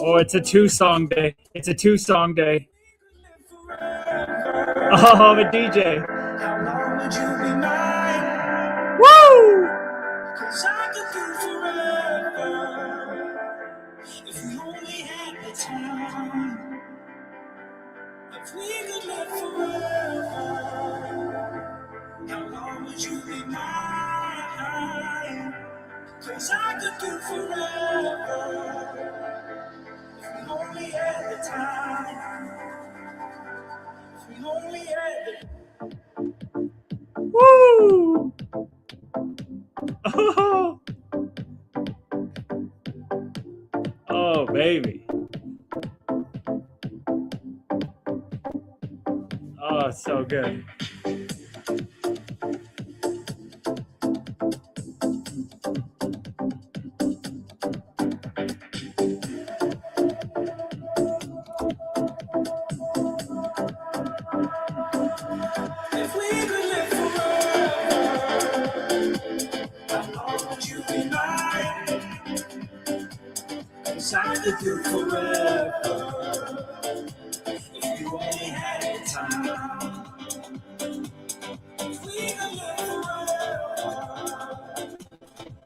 Oh, it's a 2-song day. It's a 2-song day. Oh, I'm a DJ. How long would you be mine? Woo! 'Cause I could do forever if we only had the time. If we could live forever, how long would you be mine? 'Cause I could do forever if we only had the time. If we only had the Woo! Oh, oh baby. Oh, it's so good. If we could live forever, how long would you be mine? 'Cause I could do forever if you only had the time. If we could live forever,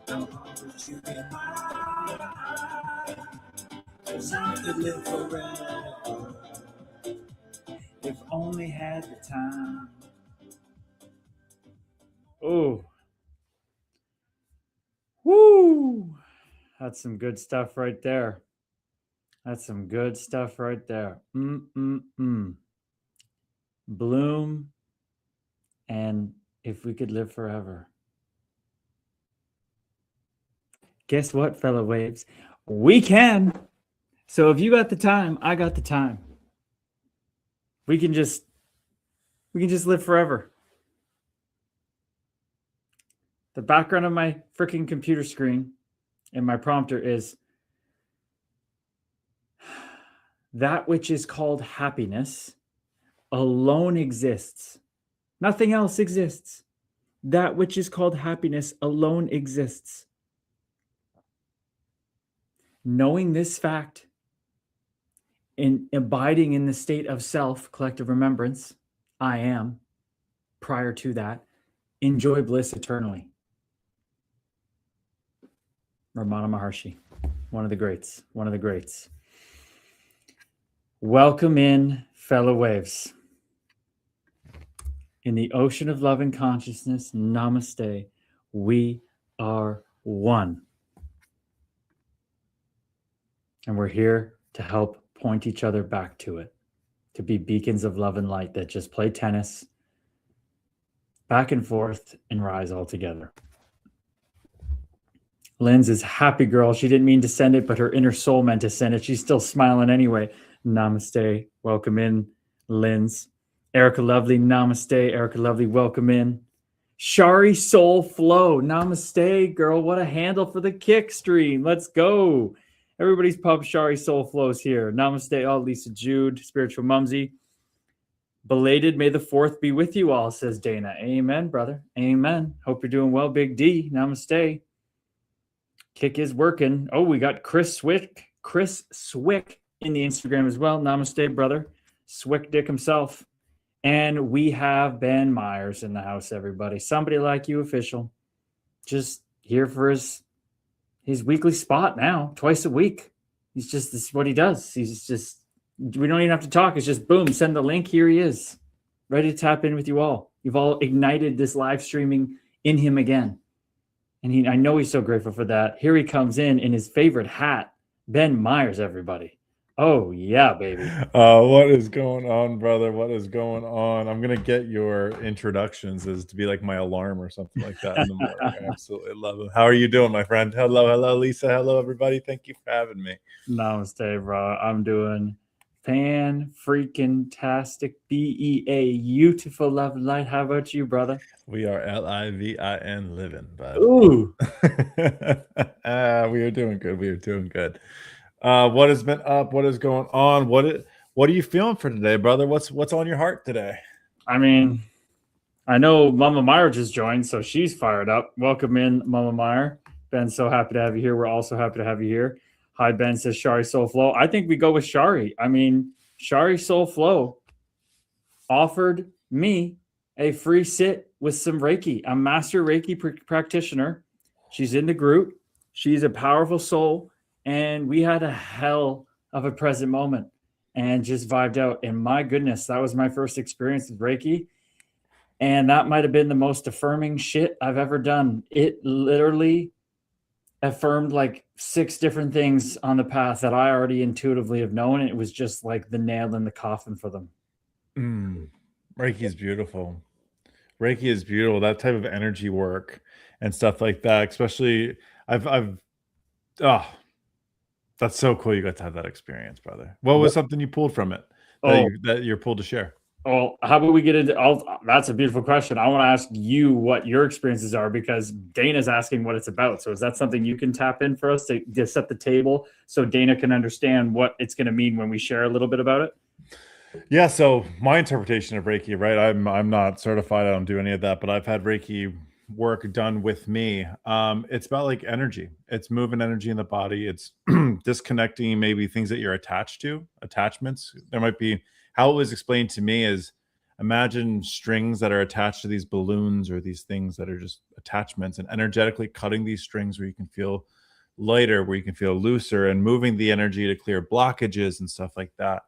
how long would you be mine? 'Cause I could live forever if only had the time. Oh. Woo! That's some good stuff right there. That's some good stuff right there. Bloom and If We Could Live Forever. Guess what, fellow waves? We can. So if you got the time, I got the time. We can just live forever. The background of my freaking computer screen and my prompter is that which is called happiness alone exists. Nothing else exists. That which is called happiness alone exists. Knowing this fact and abiding in the state of self, collective remembrance, I am, prior to that, enjoy bliss eternally. Ramana Maharshi, one of the greats, one of the greats. Welcome in, fellow waves. In the ocean of love and consciousness, namaste, we are one. And we're here to help point each other back to it, to be beacons of love and light that just play tennis, back and forth, and rise all together. Lynn's is happy girl. She didn't mean to send it, but her inner soul meant to send it. She's still smiling anyway. Namaste. Welcome in, Lynn's. Erica Lovely. Namaste. Erica Lovely. Welcome in. Shari Soul Flow. Namaste, girl. What a handle for the kick stream. Let's go. Everybody's pub Shari Soul Flows here. Namaste. Oh, Lisa Jude. Spiritual Mumsy. Belated, may the 4th be with you all, says Dana. Amen, brother. Amen. Hope you're doing well, Big D. Namaste. Kick is working. Oh, we got Chris Swick in the Instagram as well. Namaste, brother. Swick Dick himself. And we have Ben Myers in the house, everybody. Somebody Like You official. Just here for his weekly spot now, twice a week. He's just, this is what he does. He's just, we don't even have to talk. It's just boom, send the link. Here he is, ready to tap in with you all. You've all ignited this live streaming in him again. And I know he's so grateful for that. Here he comes in his favorite hat, Ben Myers, everybody. Oh, yeah, baby. What is going on, brother? What is going on? I'm gonna get your introductions as to be like my alarm or something like that in the morning. I absolutely love it. How are you doing, my friend? Hello, Lisa. Hello, everybody. Thank you for having me. Namaste, bro. I'm doing fan-freaking-tastic, BEA, beautiful love light. How about you, brother? We are LIVIN living, bud. Ooh. We are doing good. We are doing good. What has been up? What is going on? What are you feeling for today, brother? What's on your heart today? I mean, I know Mama Meyer just joined, so she's fired up. Welcome in, Mama Meyer. Ben, so happy to have you here. We're also happy to have you here. Hi, Ben, says Shari Soul Flow. I think we go with Shari. I mean, Shari Soul Flow offered me a free sit with some Reiki. A master Reiki practitioner. She's in the group. She's a powerful soul. And we had a hell of a present moment and just vibed out. And my goodness, that was my first experience with Reiki. And that might have been the most affirming shit I've ever done. It literally affirmed like 6 different things on the path that I already intuitively have known. And it was just like the nail in the coffin for them. Reiki is beautiful. Reiki is beautiful. That type of energy work and stuff like that, especially that's so cool. You got to have that experience, brother. What was something you pulled from it that you're pulled to share? Well, how about we get into that's a beautiful question. I want to ask you what your experiences are because Dana's asking what it's about. So is that something you can tap in for us to set the table so Dana can understand what it's going to mean when we share a little bit about it? Yeah, so my interpretation of Reiki, right? I'm not certified. I don't do any of that, but I've had Reiki work done with me. It's about like energy. It's moving energy in the body. It's disconnecting maybe things that you're attached to, attachments. There might be, how it was explained to me is, imagine strings that are attached to these balloons or these things that are just attachments, and energetically cutting these strings where you can feel lighter, where you can feel looser, and moving the energy to clear blockages and stuff like that.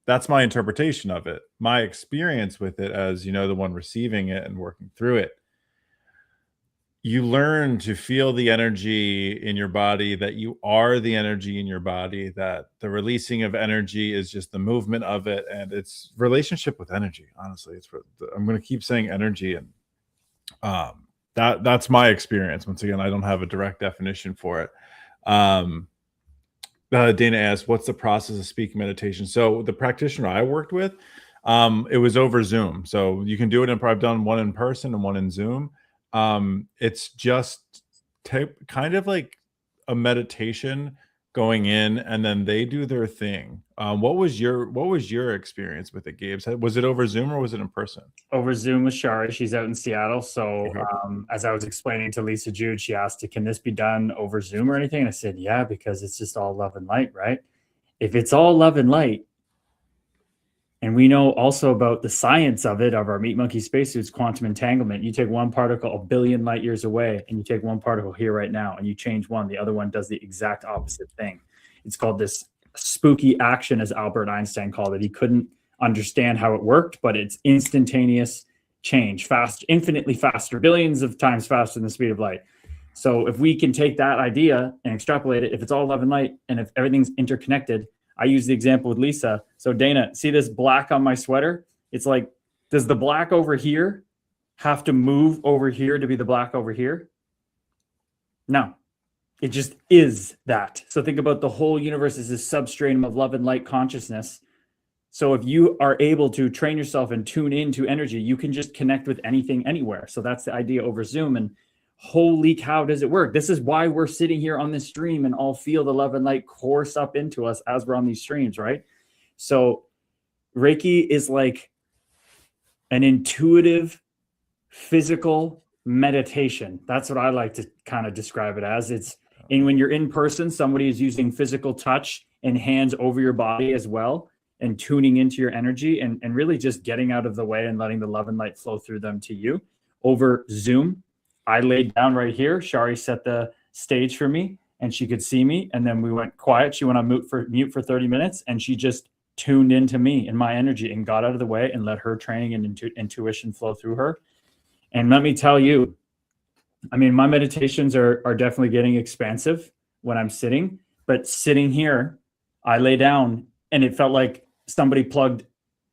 That's my interpretation of it. My experience with it as, the one receiving it and working through it. You learn to feel the energy in your body, that you are the energy in your body, that the releasing of energy is just the movement of it. And it's relationship with energy. Honestly, I'm going to keep saying energy. And that's my experience. Once again, I don't have a direct definition for it. Dana asked, what's the process of speaking meditation? So the practitioner I worked with, it was over Zoom. So you can do it I've done one in person and one in Zoom. It's just kind of like a meditation going in, and then they do their thing. What was your experience with it, Gabe? Was it over Zoom or was it in person? Over Zoom with Shari. She's out in Seattle. So as I was explaining to Lisa Jude, she asked, can this be done over Zoom or anything? And I said, yeah, because it's just all love and light, right? If it's all love and light, and we know also about the science of it, of our meat monkey spacesuits, quantum entanglement. You take one particle a billion light years away, and you take one particle here right now, and you change one, the other one does the exact opposite thing. It's called this spooky action, as Albert Einstein called it. He couldn't understand how it worked, but it's instantaneous change, fast, infinitely faster, billions of times faster than the speed of light. So if we can take that idea and extrapolate it, if it's all love and light, and if everything's interconnected, I use the example with Lisa. So Dana, see this black on my sweater? It's like, does the black over here have to move over here to be the black over here? No, it just is that. So think about the whole universe as this substratum of love and light consciousness. So if you are able to train yourself and tune into energy, you can just connect with anything, anywhere. So that's the idea over Zoom. And holy cow, does it work? This is why we're sitting here on this stream and all feel the love and light course up into us as we're on these streams, right? So Reiki is like an intuitive physical meditation. That's what I like to kind of describe it as. And when you're in person, somebody is using physical touch and hands over your body as well, and tuning into your energy and really just getting out of the way and letting the love and light flow through them to you. Over Zoom, I laid down right here. Shari set the stage for me and she could see me. And then we went quiet. She went on mute for 30 minutes and she just tuned into me and my energy and got out of the way and let her training and intuition flow through her. And let me tell you, I mean, my meditations are definitely getting expansive when I'm sitting, but sitting here, I lay down and it felt like somebody plugged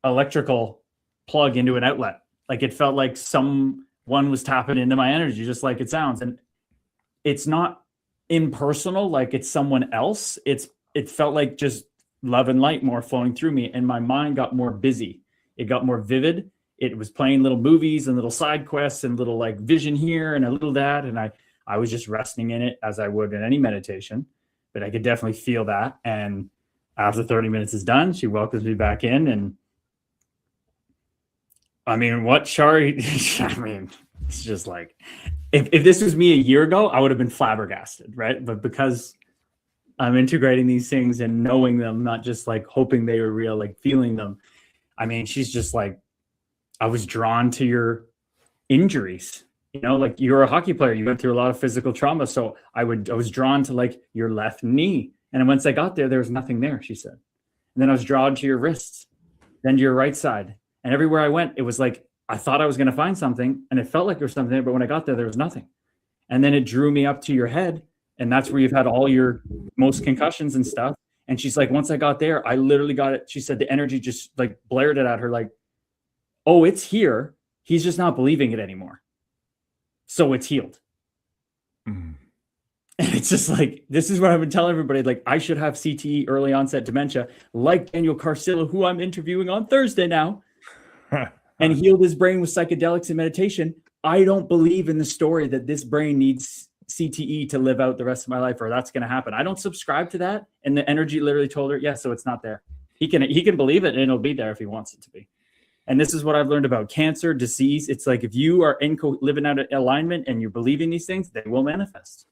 electrical plug into an outlet. Like it felt like someone was tapping into my energy, just like it sounds. And it's not impersonal, like it's someone else. It felt like just love and light more flowing through me, and my mind got more busy. It got more vivid. It was playing little movies and little side quests and little like vision here and a little that, and I was just resting in it as I would in any meditation. But I could definitely feel that. And after 30 minutes is done, she welcomes me back in, and I mean, what Shari? I mean, it's just like if this was me a year ago, I would have been flabbergasted, right? But because I'm integrating these things and knowing them, not just like hoping they were real, like feeling them. I mean, she's just like, I was drawn to your injuries. You know, like you're a hockey player, you went through a lot of physical trauma. So I was drawn to like your left knee. And once I got there was nothing there, she said. And then I was drawn to your wrists, then to your right side. And everywhere I went, it was like, I thought I was going to find something and it felt like there was something there, but when I got there was nothing. And then it drew me up to your head. And that's where you've had all your most concussions and stuff. And she's like, once I got there, I literally got it. She said the energy just like blared it at her like, oh, it's here. He's just not believing it anymore. So it's healed. Mm. And it's just like, this is what I've been telling everybody. Like, I should have CTE, early onset dementia, like Daniel Carcillo, who I'm interviewing on Thursday now, and healed his brain with psychedelics and meditation. I don't believe in the story that this brain needs CTE to live out the rest of my life, or that's going to happen. I don't subscribe to that. And the energy literally told her, yeah, so it's not there. He can believe it and it'll be there if he wants it to be. And this is what I've learned about cancer, disease. It's like, if you are living out of alignment and you're believing these things, they will manifest.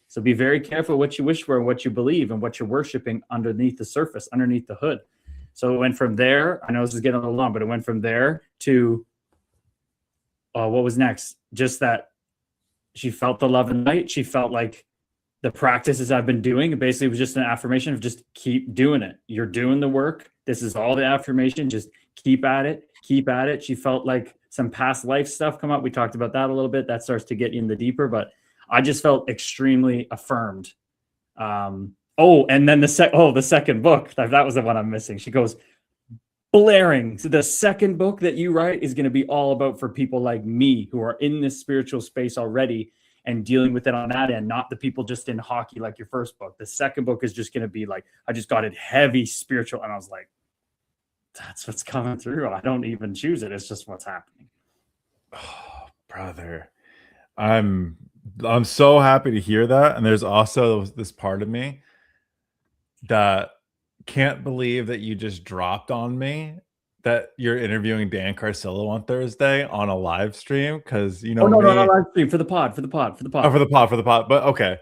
So be very careful what you wish for and what you believe and what you're worshiping underneath the surface, underneath the hood. So it went from there. I know this is getting a little long, but it went from there to what was next? Just that she felt the love and light. She felt like the practices I've been doing, it basically was just an affirmation of just keep doing it. You're doing the work. This is all the affirmation. Just keep at it. Keep at it. She felt like some past life stuff come up. We talked about that a little bit. That starts to get in the deeper, but I just felt extremely affirmed. And then the second book, that was the one I'm missing. She goes, blaring. So the second book that you write is going to be all about for people like me who are in this spiritual space already and dealing with it on that end, not the people just in hockey like your first book. The second book is just going to be like, I just got it heavy spiritual. And I was like, that's what's coming through. I don't even choose it. It's just what's happening. Oh, brother. I'm so happy to hear that. And there's also this part of me that can't believe that you just dropped on me that you're interviewing Dan Carcillo on Thursday on a live stream, because no, live stream for the pod. For the pod. But okay,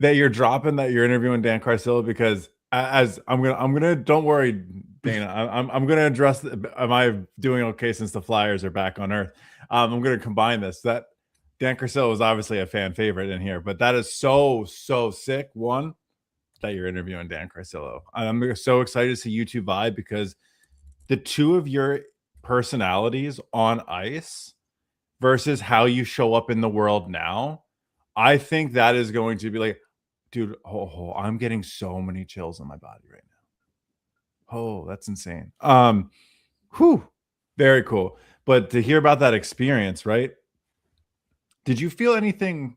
that you're dropping that you're interviewing Dan Carcillo, because as I'm gonna don't worry, Dana, I'm gonna address. Am I doing okay since the Flyers are back on Earth? I'm gonna combine this. That Dan Carcillo is obviously a fan favorite in here, but that is so sick. One, that you're interviewing Dan Carcillo. I'm so excited to see you two vibe, because the two of your personalities on ice versus how you show up in the world now, I think that is going to be like, dude, I'm getting so many chills on my body right now. Oh, that's insane. Very cool. But to hear about that experience, right? Did you feel anything?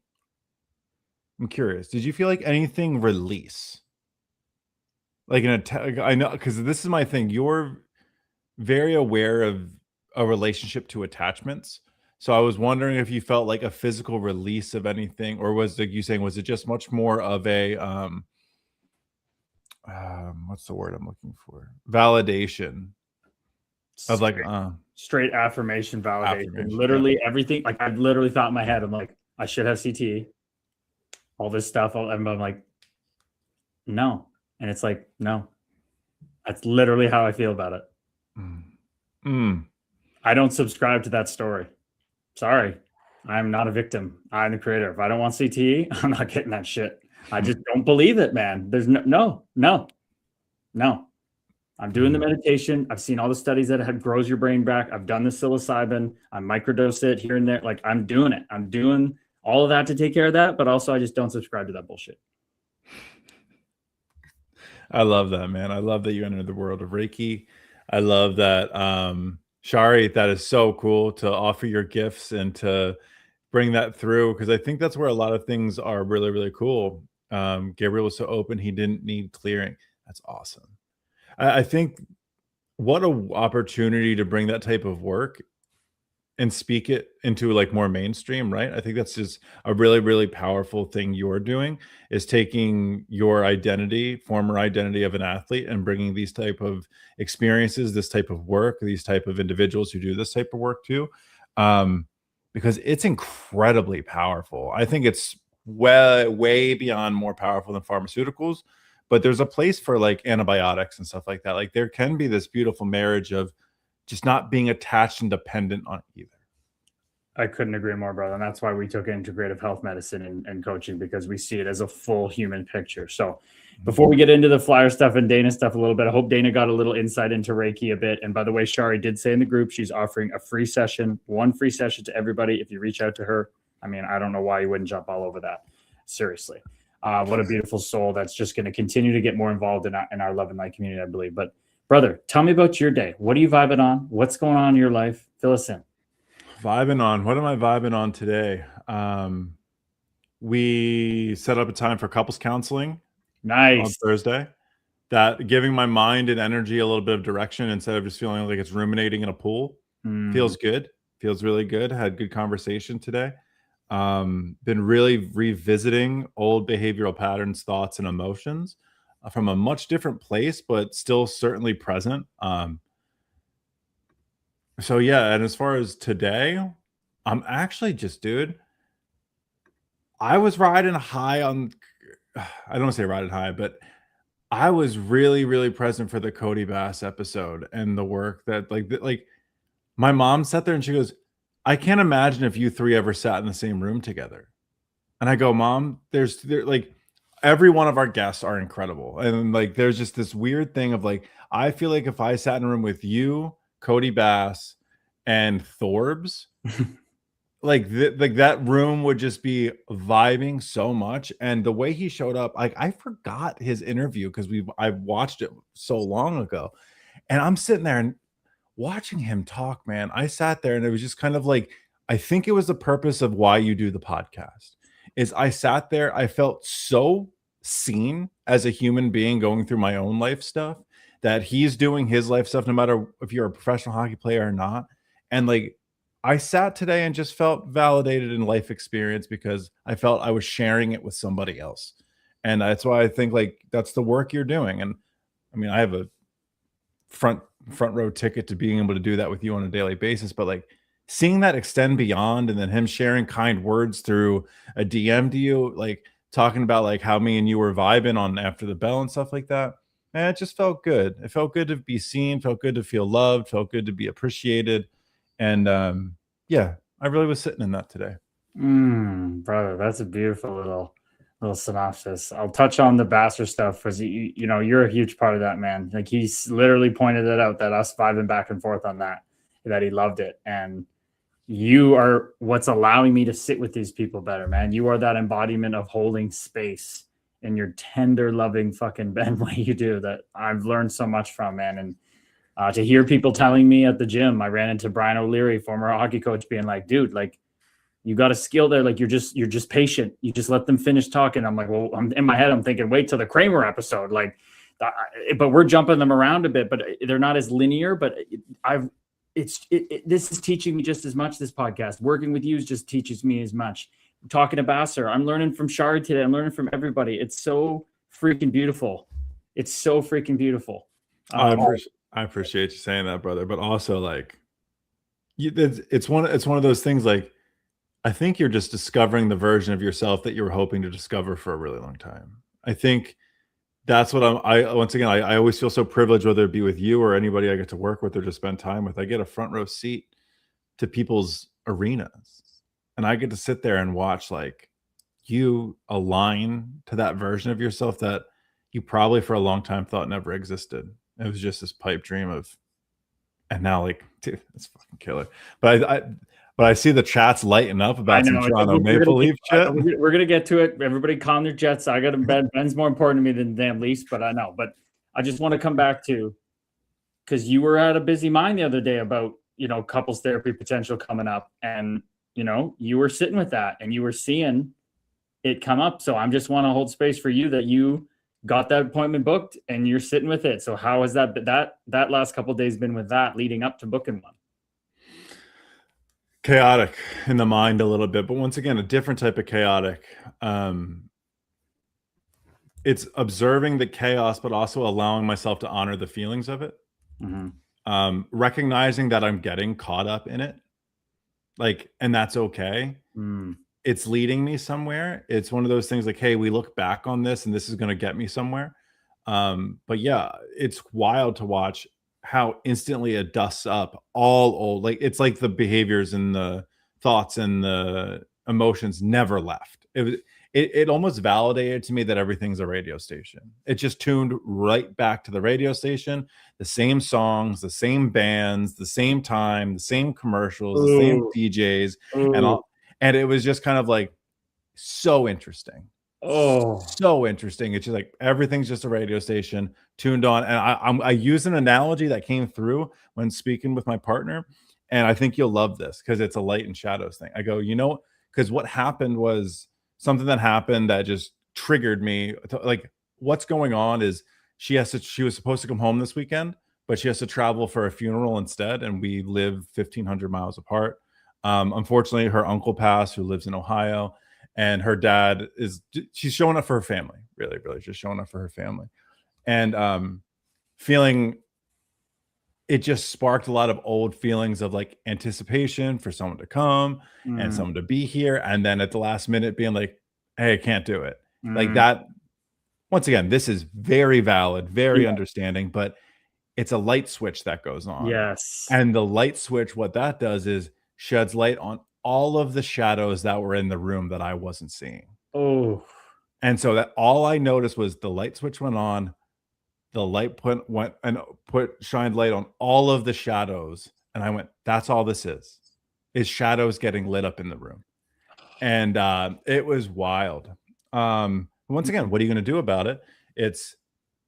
I'm curious. Did you feel like anything release? Like I know, because this is my thing. You're very aware of a relationship to attachments. So I was wondering if you felt like a physical release of anything, or was like you saying, was it just much more of a what's the word I'm looking for? Validation of like straight affirmation validation. Literally everything. Like I literally thought in my head, I'm like, I should have CTE. All this stuff. I'm like, no. And it's like, no. That's literally how I feel about it. I don't subscribe to that story. Sorry. I'm not a victim. I'm the creator. If I don't want CTE, I'm not getting that shit. I just don't believe it, man. There's no. I'm doing the meditation. I've seen all the studies that it grows your brain back. I've done the psilocybin. I microdose it here and there. Like I'm doing it. I'm doing all of that to take care of that. But also, I just don't subscribe to that bullshit. I love that, man. I love that you entered the world of Reiki. I love that, Shari, that is so cool to offer your gifts and to bring that through, because I think that's where a lot of things are really, really cool. Gabriel was so open, he didn't need clearing. That's awesome. I think what a opportunity to bring that type of work and speak it into like more mainstream, right? I think that's just a really, really powerful thing you're doing, is taking your identity, former identity of an athlete, and bringing these type of experiences, this type of work, these type of individuals who do this type of work too, because it's incredibly powerful. I think it's way beyond more powerful than pharmaceuticals, but there's a place for like antibiotics and stuff like that. Like there can be this beautiful marriage of just not being attached and dependent on either. I couldn't agree more, brother. And that's why we took integrative health medicine and coaching, because we see it as a full human picture. So before we get into the flyer stuff and Dana stuff a little bit, I hope Dana got a little insight into Reiki a bit. And by the way, Shari did say in the group, she's offering a free session, one free session to everybody if you reach out to her. I mean, I don't know why you wouldn't jump all over that. Seriously. What a beautiful soul that's just going to continue to get more involved in our Love and Light community, I believe. But brother, tell me about your day. What are you vibing on? What's going on in your life? Fill us in. Vibing on. What am I vibing on today? We set up a time for couples counseling. Nice. On Thursday. That giving my mind and energy a little bit of direction instead of just feeling like it's ruminating in a pool. Feels good. Feels really good. Had good conversation today. Been really revisiting old behavioral patterns, thoughts, and emotions from a much different place, but still certainly present. So yeah, and as far as today, I'm actually just, dude, I was riding high on, I don't want to say riding high, but I was really, really present for the Cody Bass episode and the work that like my mom sat there and she goes, I can't imagine if you three ever sat in the same room together. And I go, Mom, there's like every one of our guests are incredible. And like there's just this weird thing of like, I feel like if I sat in a room with you, Cody Bass, and Thorbs, like that room would just be vibing so much. And the way he showed up, like I forgot his interview because I watched it so long ago. And I'm sitting there and watching him talk, man. I sat there and it was just kind of like, I think it was the purpose of why you do the podcast, is I sat there, I felt so seen as a human being going through my own life stuff, that he's doing his life stuff, no matter if you're a professional hockey player or not. And like, I sat today and just felt validated in life experience because I felt I was sharing it with somebody else. And that's why I think like that's the work you're doing. And I mean, I have a front row ticket to being able to do that with you on a daily basis, but like seeing that extend beyond, and then him sharing kind words through a DM to you, like talking about like how me and you were vibing on After the Bell and stuff like that. Man, it just felt good. It felt good to be seen, felt good to feel loved, felt good to be appreciated. And yeah, I really was sitting in that today. Brother, that's a beautiful little synopsis. I'll touch on the Basser stuff because you know you're a huge part of that, man. Like he's literally pointed it out, that us vibing back and forth on that he loved it. And you are what's allowing me to sit with these people better, man. You are that embodiment of holding space in your tender, loving fucking Ben way you do, that I've learned so much from, man. And to hear people telling me at the gym, I ran into Brian O'Leary, former hockey coach, being like, dude, like you got a skill there. Like you're just patient. You just let them finish talking. I'm like, well, in my head, I'm thinking, wait till the Kramer episode. Like, but we're jumping them around a bit, but they're not as linear. But this is teaching me just as much. This podcast, working with you, just teaches me as much. Talking to Basser, I'm learning from Shari today. I'm learning from everybody. It's so freaking beautiful. It's so freaking beautiful. I appreciate you saying that, brother. But also, like, it's one of those things. Like, I think you're just discovering the version of yourself that you were hoping to discover for a really long time. I think that's what I always feel so privileged, whether it be with you or anybody I get to work with or just spend time with. I get a front row seat to people's arenas, and I get to sit there and watch like you align to that version of yourself that you probably for a long time thought never existed. It was just this pipe dream of, and now like, dude, it's fucking killer. But But I see the chat's lighting up I about some know. Toronto Maple Leaf shit. We're gonna get to it. Everybody, calm their jets. I got to bet Ben's more important to me than the damn Leafs, but I know. But I just want to come back to, because you were at a busy mind the other day about, couples therapy potential coming up, and you were sitting with that and you were seeing it come up. So I just want to hold space for you that you got that appointment booked and you're sitting with it. So how has that last couple of days been with that leading up to booking one? Chaotic in the mind a little bit, but once again, a different type of chaotic. It's observing the chaos, but also allowing myself to honor the feelings of it. Recognizing that I'm getting caught up in it, and that's okay. It's leading me somewhere. It's one of those things like, hey, we look back on this and this is going to get me somewhere. But yeah, it's wild to watch how instantly it dusts up all old. It's like the behaviors and the thoughts and the emotions never left. It almost validated to me that everything's a radio station. It just tuned right back to the radio station, the same songs, the same bands, the same time, the same commercials, the same DJs, and it was just kind of like so interesting. So interesting. It's just like everything's just a radio station tuned on. And I use an analogy that came through when speaking with my partner, and I think you'll love this because it's a light and shadows thing. I go, because what happened was something that happened that just triggered me. What's going on is she was supposed to come home this weekend, but she has to travel for a funeral instead, and we live 1,500 miles apart. Unfortunately, her uncle passed, who lives in Ohio, and her dad she's showing up for her family, really, really just showing up for her family. And feeling it just sparked a lot of old feelings of anticipation for someone to come and someone to be here. And then at the last minute being like, hey, I can't do it. That. Once again, this is very valid, very understanding, but it's a light switch that goes on. Yes. And the light switch, what that does is sheds light on all of the shadows that were in the room that I wasn't seeing. And so that all I noticed was the light switch went on, the light shined light on all of the shadows. And I went, that's all this is shadows getting lit up in the room. And it was wild. Once again, what are you going to do about it?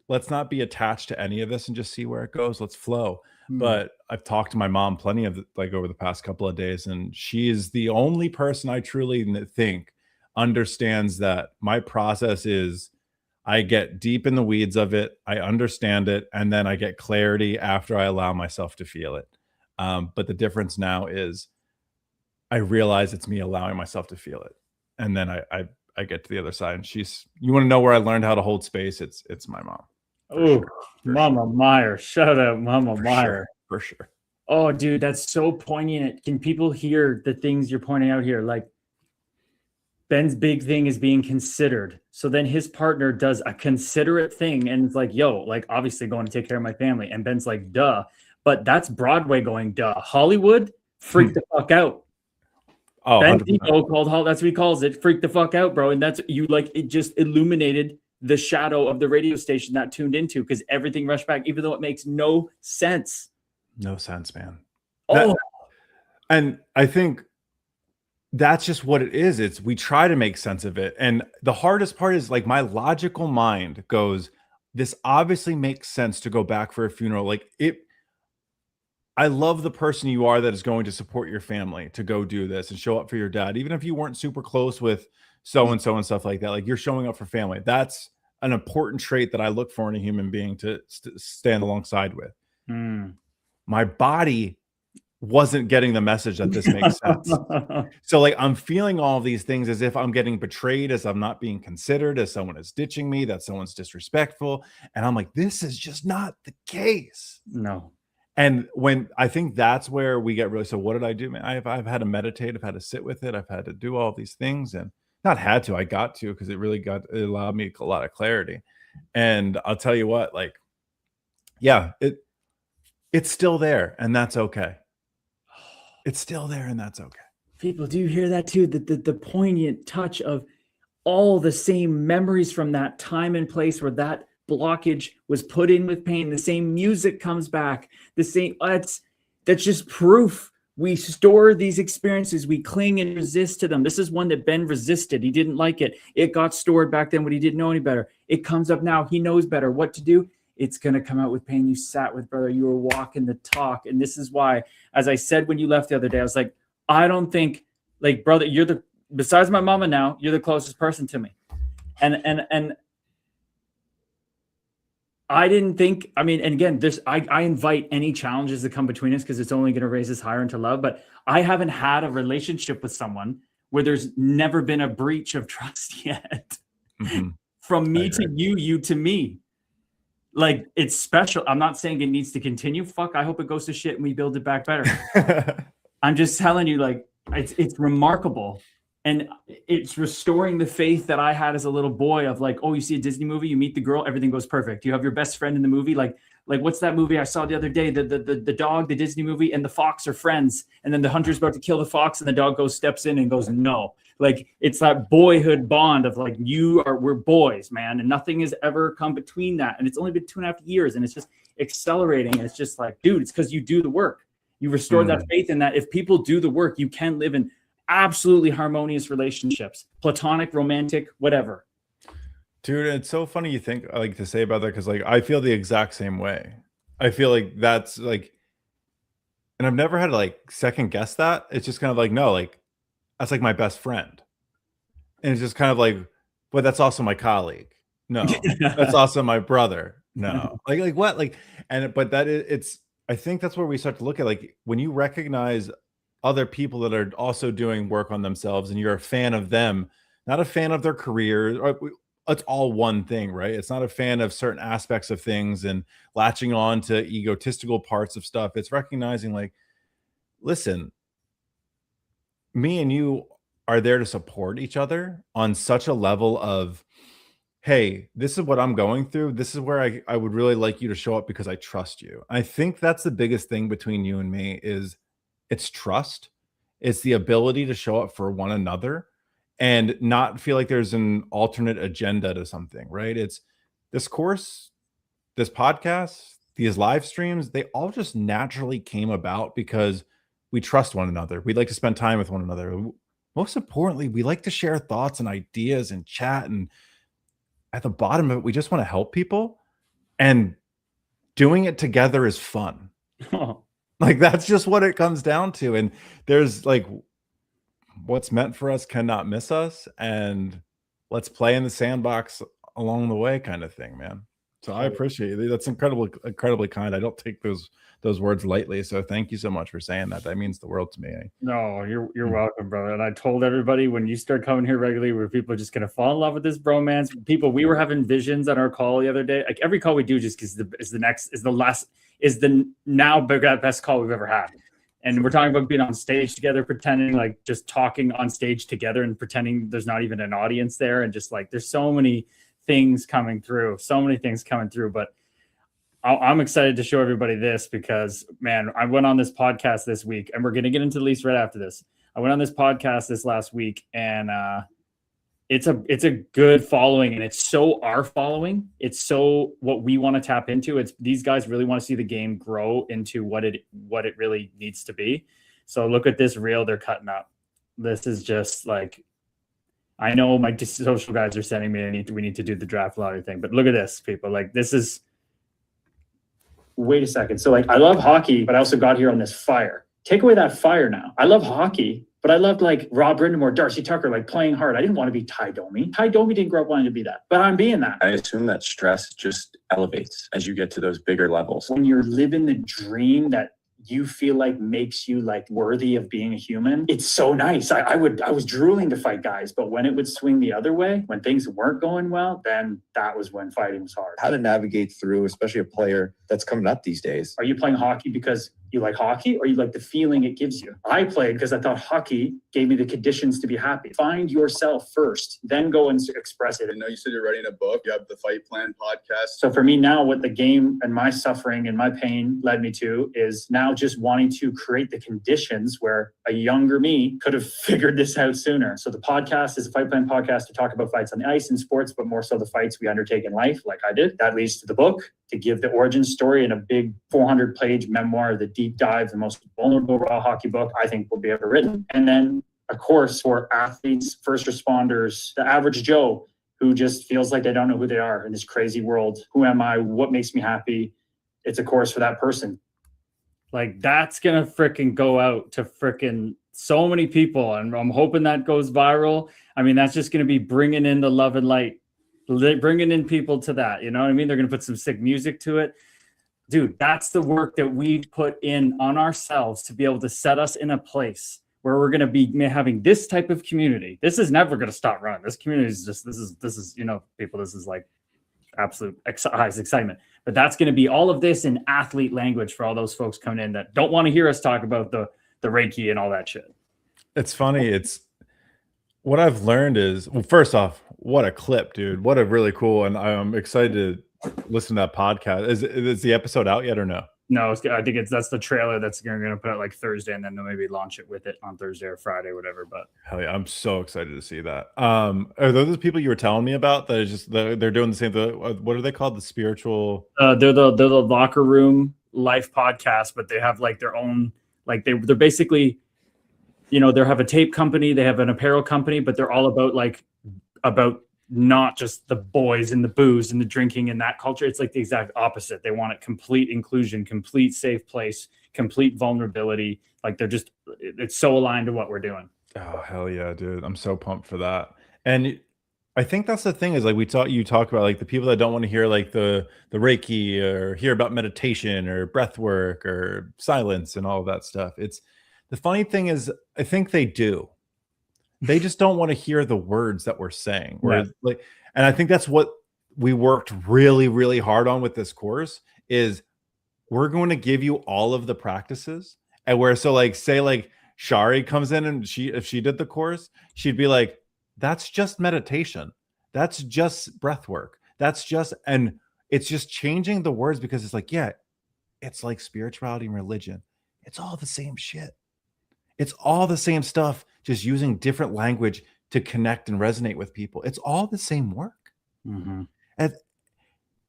Let's not be attached to any of this and just see where it goes. Let's flow. But I've talked to my mom plenty of over the past couple of days, and she is the only person I truly think understands that my process is I get deep in the weeds of it. I understand it. And then I get clarity after I allow myself to feel it. But the difference now is I realize it's me allowing myself to feel it. And then I get to the other side, and you want to know where I learned how to hold space? It's my mom. Mama Meyer. Shout out Mama Meyer. For sure. Oh, dude, that's so poignant. Can people hear the things you're pointing out here? Ben's big thing is being considered. So then his partner does a considerate thing and it's like, yo, obviously going to take care of my family. And Ben's like, duh. But that's Broadway going, duh. Hollywood, freak the fuck out. Oh, Ben called, that's what he calls it, freak the fuck out, bro. And that's it just illuminated the shadow of the radio station that tuned into, because everything rushed back, even though it makes no sense. No sense, man. And I think that's just what it is. We try to make sense of it. And the hardest part is my logical mind goes, this obviously makes sense to go back for a funeral. I love the person you are that is going to support your family to go do this and show up for your dad. Even if you weren't super close with so-and-so and stuff like that, you're showing up for family. That's an important trait that I look for in a human being to stand alongside with. My body wasn't getting the message that this makes sense. So I'm feeling all these things as if I'm getting betrayed, as I'm not being considered, as someone is ditching me, that someone's disrespectful. And I'm like, this is just not the case. No. And when I think that's where we get really, so what did I do, man? I've had to meditate. I've had to sit with it. I've had to do all these things, and not had to, I got to, because it allowed me a lot of clarity. And I'll tell you what, it's still there, and that's okay. It's still there, and that's okay. People, do you hear that too? The poignant touch of all the same memories from that time and place where that blockage was put in with pain. The same music comes back. The same. That's just proof We store these experiences. We cling and resist to them. This is one that Ben resisted. He didn't like it. It got stored back then when he didn't know any better. It comes up now. He knows better what to do. It's going to come out with pain. You sat with, brother. You were walking the talk. And this is why, as I said when you left the other day, I was like, I don't think, like, brother, you're the, besides my mama now, you're the closest person to me. And I didn't think, I mean, and again, I invite any challenges that come between us because it's only going to raise us higher into love. But I haven't had a relationship with someone where there's never been a breach of trust yet. Mm-hmm. From me to you to me. Like, it's special. I'm not saying it needs to continue. Fuck, I hope it goes to shit and we build it back better. I'm just telling you, like, it's remarkable. And it's restoring the faith that I had as a little boy of like, oh, you see a Disney movie, you meet the girl, everything goes perfect. You have your best friend in the movie. Like what's that movie I saw the other day? The dog, the Disney movie, and the fox are friends. And then the hunter's about to kill the fox and the dog steps in and goes, no. Like, it's that boyhood bond of like, we're boys, man. And nothing has ever come between that. And it's only been 2.5 years and it's just accelerating. And it's just like, dude, it's because you do the work. You restore that faith in that if people do the work, you can live in absolutely harmonious relationships, platonic, romantic, whatever. Dude, it's so funny you think like to say about that because like I feel the exact same way. I feel like that's like, and I've never had to like second guess that. It's just kind of like, no, like that's like my best friend, and it's just kind of like, but that's also my colleague. No, that's also my brother. No, like what, like, and but that it's. I think that's where we start to look at like when you recognize other people that are also doing work on themselves and you're a fan of them, not a fan of their career. It's all one thing, right? It's not a fan of certain aspects of things and latching on to egotistical parts of stuff. It's recognizing like, listen, me and you are there to support each other on such a level of, hey, this is what I'm going through. This is where I would really like you to show up because I trust you. I think that's the biggest thing between you and me is it's trust. It's the ability to show up for one another and not feel like there's an alternate agenda to something, right? It's this course, this podcast, these live streams, they all just naturally came about because we trust one another. We like to spend time with one another. Most importantly, we like to share thoughts and ideas and chat. And at the bottom of it, we just want to help people. And doing it together is fun. Like, that's just what it comes down to. And there's like, what's meant for us cannot miss us. And let's play in the sandbox along the way kind of thing, man. So I appreciate it. That's incredibly kind. I don't take those words lightly. So thank you so much for saying that. That means the world to me. No, you're welcome, brother. And I told everybody when you start coming here regularly, where people are just gonna fall in love with this bromance. People, we were having visions on our call the other day. Like every call we do, just because is the now best call we've ever had. And we're talking about being on stage together, pretending like just talking on stage together and pretending there's not even an audience there, and just like there's so many things coming through, but I'm excited to show everybody this because, man, I went on this podcast this week, and we're going to get into the lease right after this. I went on this podcast this last week, and it's a good following, and it's so our following. It's so what we want to tap into. It's these guys really want to see the game grow into what it really needs to be. So look at this reel they're cutting up. This is just like, I know my social guys are sending me, we need to do the draft lottery thing, but look at this, people. Like, this is, wait a second. So like, I love hockey, but I also got here on this fire. Take away that fire now. I love hockey, but I loved like Rob Brindamore, Darcy Tucker, like playing hard. I didn't want to be Ty Domi. Ty Domi didn't grow up wanting to be that, but I'm being that. I assume that stress just elevates as you get to those bigger levels. When you're living the dream that you feel like makes you like worthy of being a human, it's so nice. I was drooling to fight guys, but when it would swing the other way, when things weren't going well, then that was when fighting was hard. How to navigate through, especially a player that's coming up these days. Are you playing hockey because you like hockey, or you like the feeling it gives you? I played because I thought hockey gave me the conditions to be happy. Find yourself first, then go and express it. I know you said you're writing a book. You have the Fight Plan podcast. So for me now, what the game and my suffering and my pain led me to is now just wanting to create the conditions where a younger me could have figured this out sooner. So the podcast is a Fight Plan podcast to talk about fights on the ice and sports, but more so the fights we undertake in life, like I did. That leads to the book. to give the origin story in a big 400-page memoir, the deep dive, the most vulnerable raw hockey book I think will be ever written. And then a course for athletes, first responders, the average Joe who just feels like they don't know who they are in this crazy world. Who am I? What makes me happy? It's a course for that person. Like, that's going to freaking go out to freaking so many people. And I'm hoping that goes viral. I mean, that's just going to be bringing in the love and light, bringing in people to that. You know what I mean? They're going to put some sick music to it. Dude, that's the work that we put in on ourselves to be able to set us in a place where we're going to be having this type of community. This is never going to stop running. This community is just, this is, you know, people, this is like absolute highest excitement. But that's going to be all of this in athlete language for all those folks coming in that don't want to hear us talk about the Reiki and all that shit. It's funny. It's what I've learned is, well, first off, what a clip, dude. What a really cool, and I'm excited to listen to that podcast. Is the episode out yet or no? No, I think that's the trailer that's going to put out like Thursday, and then they'll maybe launch it with it on Thursday or Friday, whatever. But hell yeah, I'm so excited to see that. Are those the people you were telling me about that is just they're doing the same thing? What are they called? The spiritual? They're the Locker Room Life podcast, but they have like their own, like they're basically, you know, they have a tape company, they have an apparel company, but they're all about not just the boys and the booze and the drinking and that culture. It's like the exact opposite. They want it complete inclusion, complete safe place, complete vulnerability. Like it's so aligned to what we're doing. Oh, hell yeah, dude. I'm so pumped for that. And I think that's the thing is like you talk about like the people that don't want to hear like the Reiki or hear about meditation or breath work or silence and all of that stuff. It's the funny thing is I think they do. They just don't want to hear the words that we're saying. Yeah. Like, and I think that's what we worked really, really hard on with this course is we're going to give you all of the practices. And where so like say like Shari comes in and if she did the course, she'd be like, that's just meditation. That's just breath work. And it's just changing the words because it's like, yeah, it's like spirituality and religion. It's all the same shit. It's all the same stuff, just using different language to connect and resonate with people. It's all the same work. Mm-hmm. And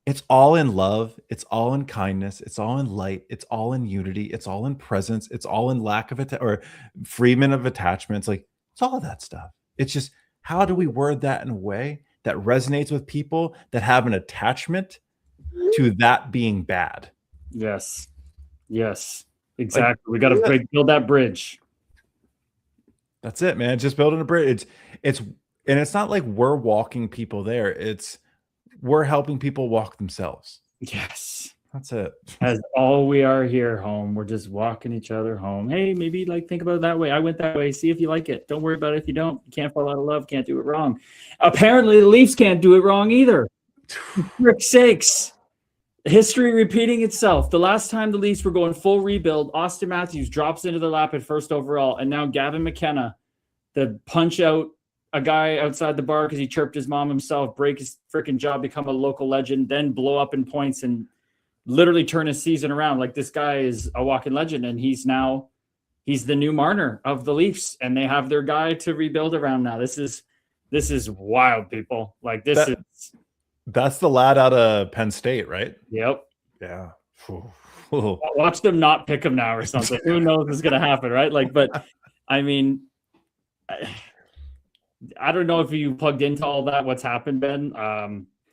it's all in love. It's all in kindness. It's all in light. It's all in unity. It's all in presence. It's all in lack of it or freedom of attachments. Like it's all of that stuff. It's just, how do we word that in a way that resonates with people that have an attachment to that being bad? Yes. Exactly. Like, we got to build that bridge. That's it, man. Just building a bridge. And it's not like we're walking people there. It's we're helping people walk themselves. Yes. That's it. As all we are here home. We're just walking each other home. Hey, maybe like think about it that way. I went that way. See if you like it. Don't worry about it if you don't. You can't fall out of love. Can't do it wrong. Apparently the Leafs can't do it wrong either. For frick's sakes. History repeating itself. The last time the Leafs were going full rebuild, Austin Matthews drops into their lap at first overall, and now Gavin McKenna, the punch out a guy outside the bar because he chirped his mom himself, break his freaking job, become a local legend, then blow up in points and literally turn his season around. Like this guy is a walking legend, and he's the new Marner of the Leafs, and they have their guy to rebuild around now. This is wild, people. Like That's the lad out of Penn State, right? Yep. Yeah. Watch them not pick him now or something. Who knows what's going to happen, right? Like, but I mean, I don't know if you plugged into all that, what's happened, Ben,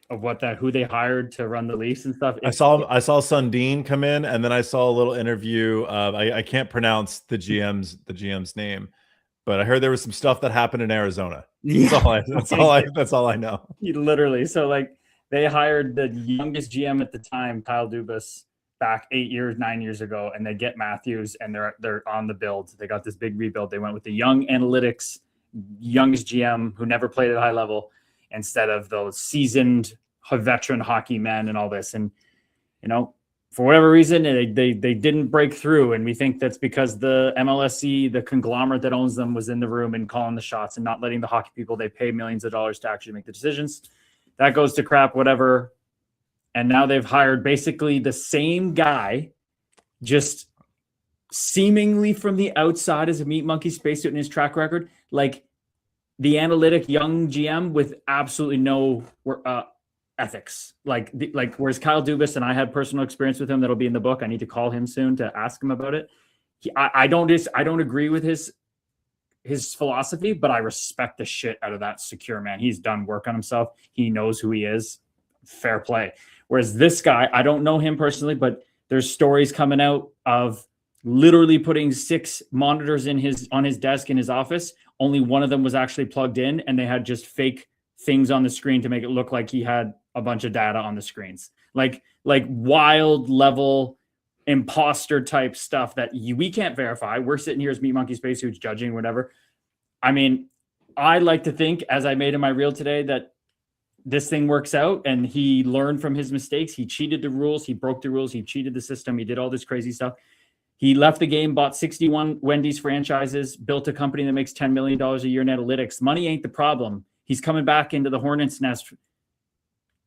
of who they hired to run the Leafs and stuff. I saw Sundin come in, and then I saw a little interview. I can't pronounce the GM's name, but I heard there was some stuff that happened in Arizona. Yeah. That's all I know. Literally. So like they hired the youngest GM at the time, Kyle Dubas, back 9 years ago, and they get Matthews, and they're on the build. They got this big rebuild. They went with the young analytics, youngest GM who never played at a high level instead of those seasoned veteran hockey men and all this. And, you know, for whatever reason, they didn't break through. And we think that's because the MLSE, the conglomerate that owns them, was in the room and calling the shots and not letting the hockey people they pay millions of dollars to actually make the decisions. That goes to crap, whatever. And now they've hired basically the same guy, just seemingly from the outside as a meat monkey spacesuit in his track record, like the analytic young GM with absolutely no ethics. Like whereas Kyle Dubas, and I had personal experience with him that'll be in the book. I need to call him soon to ask him about it. I don't agree with his philosophy, but I respect the shit out of that secure man. He's done work on himself. He knows who he is. Fair play. Whereas this guy, I don't know him personally, but there's stories coming out of literally putting 6 monitors on his desk in his office. Only one of them was actually plugged in, and they had just fake things on the screen to make it look like he had a bunch of data on the screens. Like wild level imposter type stuff that we can't verify. We're sitting here as Meat Monkey Spacesuits judging, whatever. I mean, I like to think, as I made in my reel today, that this thing works out and he learned from his mistakes. He cheated the rules. He broke the rules. He cheated the system. He did all this crazy stuff. He left the game, bought 61 Wendy's franchises, built a company that makes $10 million a year in analytics. Money ain't the problem. He's coming back into the Hornets nest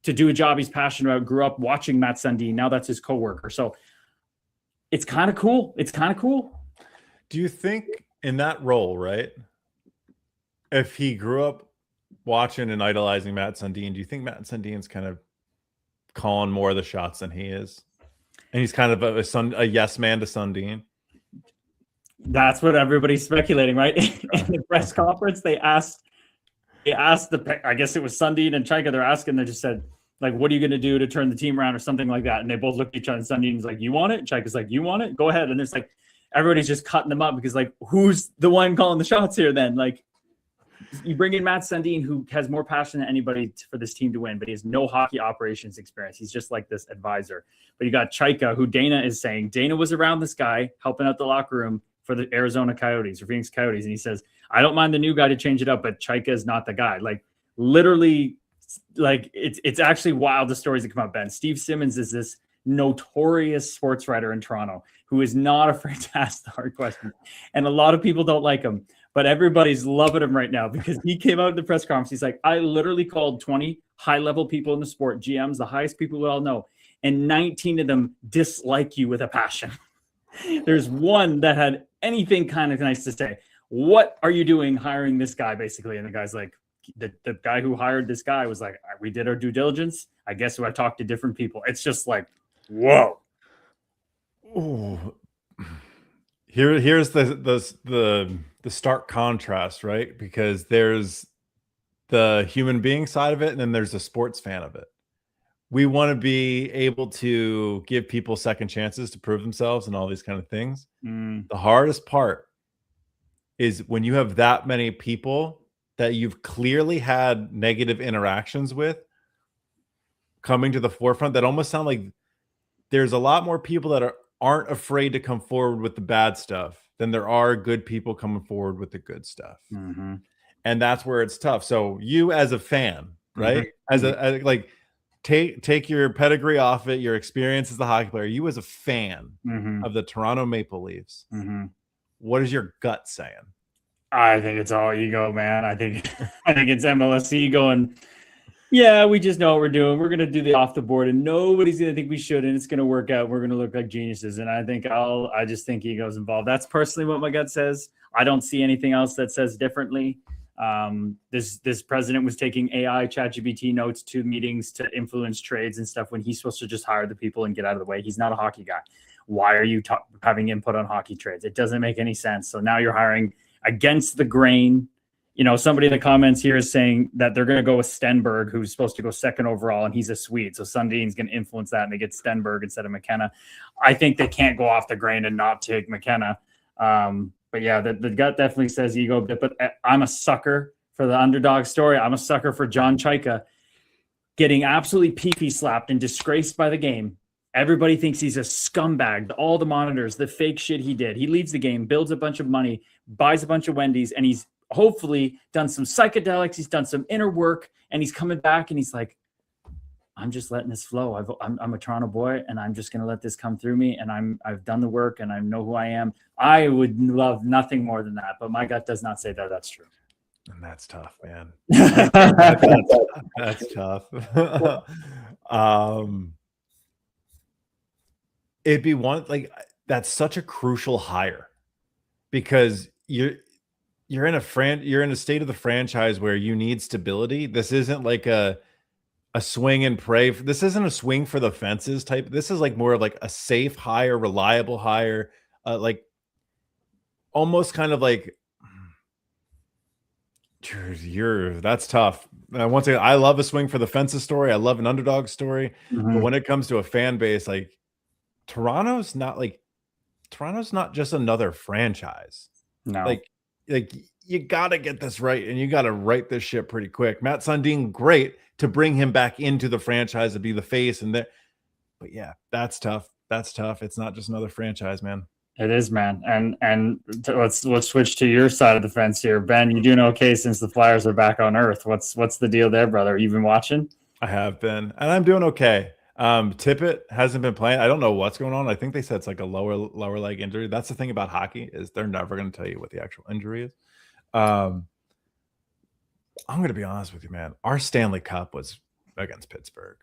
to do a job he's passionate about. Grew up watching Matt Sundin. Now that's his coworker. So it's kind of cool. It's kind of cool. Do you think in that role, right, if he grew up watching and idolizing Matt Sundin, do you think Matt Sundin's kind of calling more of the shots than he is? And he's kind of a yes man to Sundin? That's what everybody's speculating, right? In the press conference, they asked I guess it was Sundin and Chaika, they just said, like, what are you going to do to turn the team around or something like that? And they both looked at each other, and Sundin's like, you want it? Chaika's like, you want it? Go ahead. And it's like, everybody's just cutting them up because, like, who's the one calling the shots here then? Like, you bring in Matt Sundin, who has more passion than anybody for this team to win, but he has no hockey operations experience. He's just like this advisor. But you got Chaika, who Dana is saying, Dana was around this guy helping out the locker room for the Arizona Coyotes or Phoenix Coyotes. And he says, I don't mind the new guy to change it up, but Chaika is not the guy. Like, literally, like, it's actually wild, the stories that come out, Ben. Steve Simmons is this notorious sports writer in Toronto who is not afraid to ask the hard questions. And a lot of people don't like him, but everybody's loving him right now because he came out in the press conference. He's like, I literally called 20 high-level people in the sport, GMs, the highest people we all know, and 19 of them dislike you with a passion. There's one that had anything kind of nice to say. What are you doing hiring this guy, basically? And the guy's like, the guy who hired this guy was like, we did our due diligence. I guess I talked to different people. It's just like, whoa. Ooh. Here's the stark contrast, right? Because there's the human being side of it, and then there's the sports fan of it. We want to be able to give people second chances to prove themselves and all these kind of things. The hardest part is when you have that many people that you've clearly had negative interactions with coming to the forefront that almost sound like there's a lot more people that aren't afraid to come forward with the bad stuff than there are good people coming forward with the good stuff. And that's where it's tough. So you as a fan, right? As like take your pedigree off it, your experience as a hockey player, you as a fan of the Toronto Maple Leafs, what is your gut saying? I think it's all ego, man. I think it's MLS ego, and yeah, we just know what we're doing. We're gonna do the off the board, and nobody's gonna think we should, and it's gonna work out. We're gonna look like geniuses, and I just think ego's involved. That's personally what my gut says. I don't see anything else that says differently. This president was taking AI ChatGPT notes to meetings to influence trades and stuff when he's supposed to just hire the people and get out of the way. He's not a hockey guy. Why are you having input on hockey trades? It doesn't make any sense. So now you're hiring against the grain. You know, somebody in the comments here is saying that they're going to go with Stenberg, who's supposed to go second overall, and he's a Swede. So Sundin's going to influence that, and they get Stenberg instead of McKenna. I think they can't go off the grain and not take McKenna. But yeah, the gut definitely says ego. But I'm a sucker for the underdog story. I'm a sucker for John Chaika getting absolutely pee-pee slapped and disgraced by the game. Everybody thinks he's a scumbag. All the monitors, the fake shit he did. He leaves the game, builds a bunch of money, buys a bunch of Wendy's, and he's hopefully done some psychedelics. He's done some inner work, and he's coming back, and he's like, I'm just letting this flow. I'm a Toronto boy, and I'm just going to let this come through me, and I've done the work, and I know who I am. I would love nothing more than that, but my gut does not say that that's true. And that's tough, man. That's tough. It'd be one, like, that's such a crucial hire because you're in a state of the franchise where you need stability. This isn't like a a swing and pray. This isn't a swing for the fences type. This is like more of like a safe hire, reliable hire, like almost kind of like that's tough. Once again, I love a swing for the fences story. I love an underdog story. But when it comes to a fan base, like Toronto's not just another franchise. No. Like you got to get this right, and you got to right this ship pretty quick. Matt Sundin, great to bring him back into the franchise to be the face, but yeah, that's tough. That's tough. It's not just another franchise, man. It is, man. And let's switch to your side of the fence here, Ben. You doing okay since the Flyers are back on Earth? What's the deal there, brother? You been watching? I have been, and I'm doing okay. Tippett hasn't been playing. I don't know what's going on. I think they said it's like a lower leg injury. That's the thing about hockey, is they're never going to tell you what the actual injury is. I'm going to be honest with you, man. Our Stanley Cup was against Pittsburgh.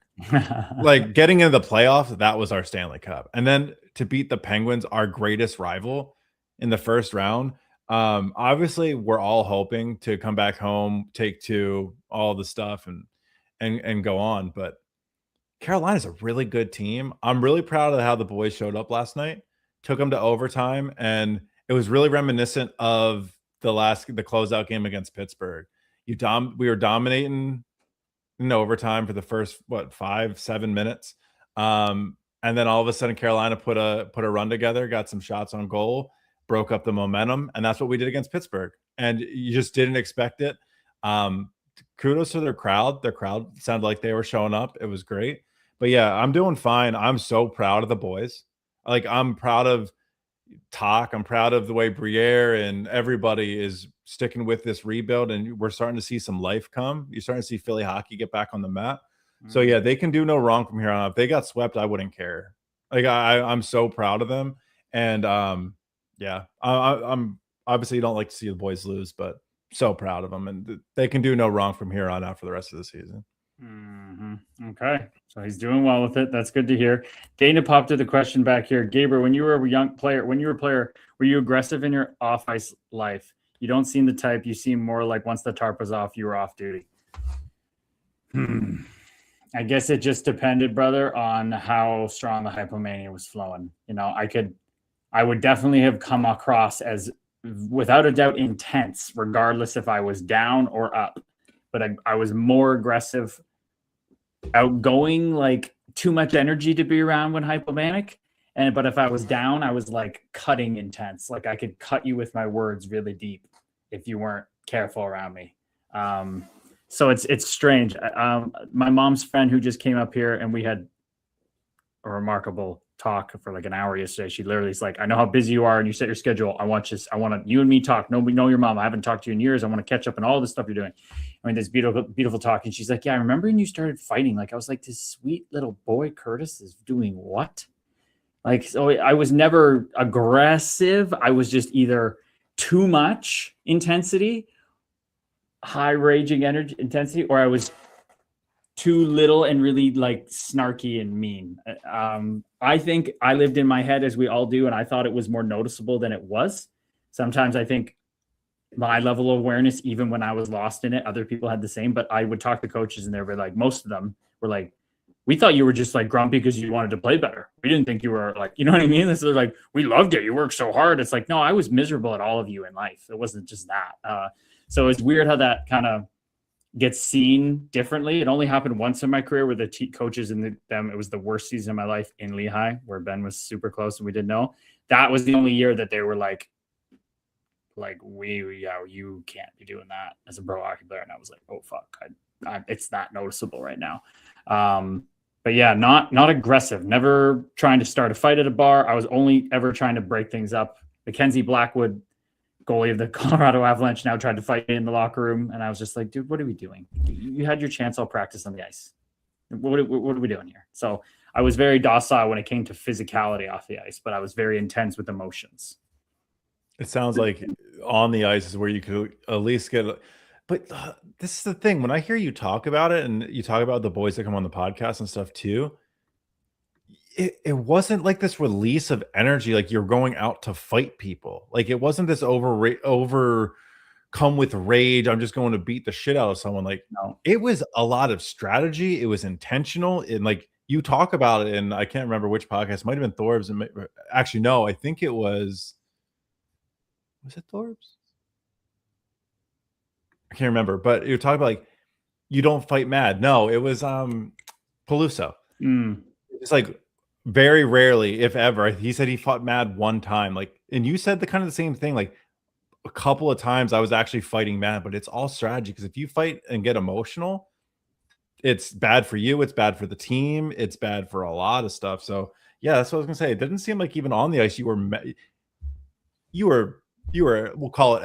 Like getting into the playoffs, that was our Stanley Cup. And then to beat the Penguins, our greatest rival, in the first round. Obviously, we're all hoping to come back home, take two, all the stuff, and go on. But Carolina's a really good team. I'm really proud of how the boys showed up last night. Took them to overtime, and it was really reminiscent of the closeout game against Pittsburgh. We were dominating in overtime for the first 5-7 minutes, and then all of a sudden Carolina put a run together, got some shots on goal, broke up the momentum, and that's what we did against Pittsburgh. And you just didn't expect it. Kudos to their crowd. Their crowd sounded like they were showing up. It was great. But yeah, I'm doing fine. I'm so proud of the boys. Like, I'm proud of Talk. I'm proud of the way Briere and everybody is sticking with this rebuild, and we're starting to see some life come. You're starting to see Philly hockey get back on the map. So yeah, they can do no wrong from here on out. If they got swept, I wouldn't care. Like, I'm so proud of them. And yeah, I'm obviously, you don't like to see the boys lose, but so proud of them, and they can do no wrong from here on out for the rest of the season. Okay, so he's doing well with it. That's good to hear. Dana popped to the question back here. Gabriel, when you were a player, were you aggressive in your off ice life? You don't seem the type. You seem more like once the tarp was off, you were off duty. I guess it just depended, brother, on how strong the hypomania was flowing. You know, I would definitely have come across as, without a doubt, intense, regardless if I was down or up. But I was more aggressive, outgoing, like too much energy to be around when hypomanic. But if I was down, I was like cutting intense. Like I could cut you with my words really deep if you weren't careful around me. So it's strange. My mom's friend who just came up here, and we had a remarkable talk for like an hour yesterday. She literally is like, I know how busy you are and you set your schedule. I want you and me talk. Nobody know your mom. I haven't talked to you in years. I want to catch up on all the stuff you're doing. I mean, this beautiful talk. And she's like, yeah, I remember when you started fighting. Like, I was like, this sweet little boy Curtis is doing what? Like, so I was never aggressive. I was just either too much intensity, high raging energy intensity, or I was too little and really like snarky and mean. I think I lived in my head, as we all do, and I thought it was more noticeable than it was. Sometimes I think my level of awareness, even when I was lost in it, other people had the same. But I would talk to coaches, and they were like, most of them were like, we thought you were just like grumpy because you wanted to play better. We didn't think you were like, you know what I mean? So they're like, we loved it. You worked so hard. It's like, no, I was miserable at all of you in life. It wasn't just that. So it's weird how that kind of gets seen differently. It only happened once in my career where the coaches and them, it was the worst season of my life in Lehigh, where Ben was super close and we didn't know. That was the only year that they were like you can't be doing that as a pro hockey player. And I was like, oh fuck, it's not noticeable right now. But yeah, not aggressive, never trying to start a fight at a bar. I was only ever trying to break things up. Mackenzie Blackwood, goalie of the Colorado Avalanche, now tried to fight me in the locker room. And I was just like, dude, what are we doing? You had your chance. I'll practice on the ice. What are we doing here? So I was very docile when it came to physicality off the ice, but I was very intense with emotions. It sounds like on the ice is where you could at least get, but this is the thing. When I hear you talk about it, and you talk about the boys that come on the podcast and stuff too, it wasn't like this release of energy, like you're going out to fight people. Like, it wasn't this over come with rage. I'm just going to beat the shit out of someone. Like, No. it was a lot of strategy. It was intentional. And like you talk about it, and I can't remember which podcast. It might have been Thorb's. And actually, no, I think it was it Thorb's? I can't remember, but you talk about like you don't fight mad. No, it was Peluso. It's like very rarely, if ever. He said he fought mad one time. Like, and you said the kind of the same thing. Like a couple of times I was actually fighting mad, but it's all strategy. Because if you fight and get emotional, it's bad for you. It's bad for the team. It's bad for a lot of stuff. So yeah, that's what I was gonna say. It didn't seem like even on the ice you were we'll call it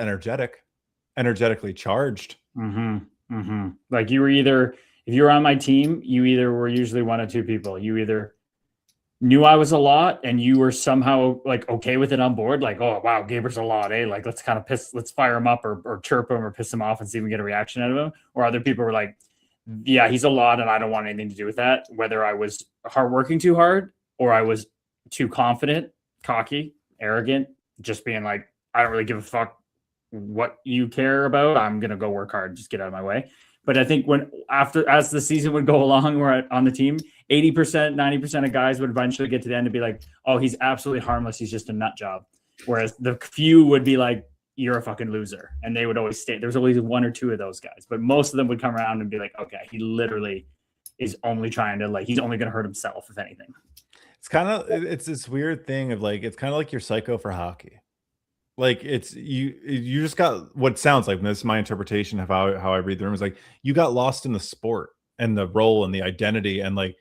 energetically charged. Like you were either, if you were on my team, you either were usually one of two people. You either knew I was a lot and you were somehow like okay with it on board, like, oh wow, Gaber's a lot, eh? Like let's fire him up or chirp him or piss him off and see if we get a reaction out of him. Or other people were like, yeah, he's a lot and I don't want anything to do with that. Whether I was working too hard or I was too confident, cocky, arrogant, just being like, I don't really give a fuck what you care about. I'm gonna go work hard, just get out of my way. But I think as the season would go along, we're on the team, 80%, 90% of guys would eventually get to the end and be like, oh, he's absolutely harmless, he's just a nut job. Whereas the few would be like, you're a fucking loser. And they would always stay. There was always one or two of those guys, but most of them would come around and be like, okay, he literally is only trying to, like, he's only going to hurt himself, if anything. It's this weird thing of like, it's kind of like you're psycho for hockey. Like it's you just got what sounds like, and this is my interpretation of how I read the room, is like you got lost in the sport and the role and the identity, and like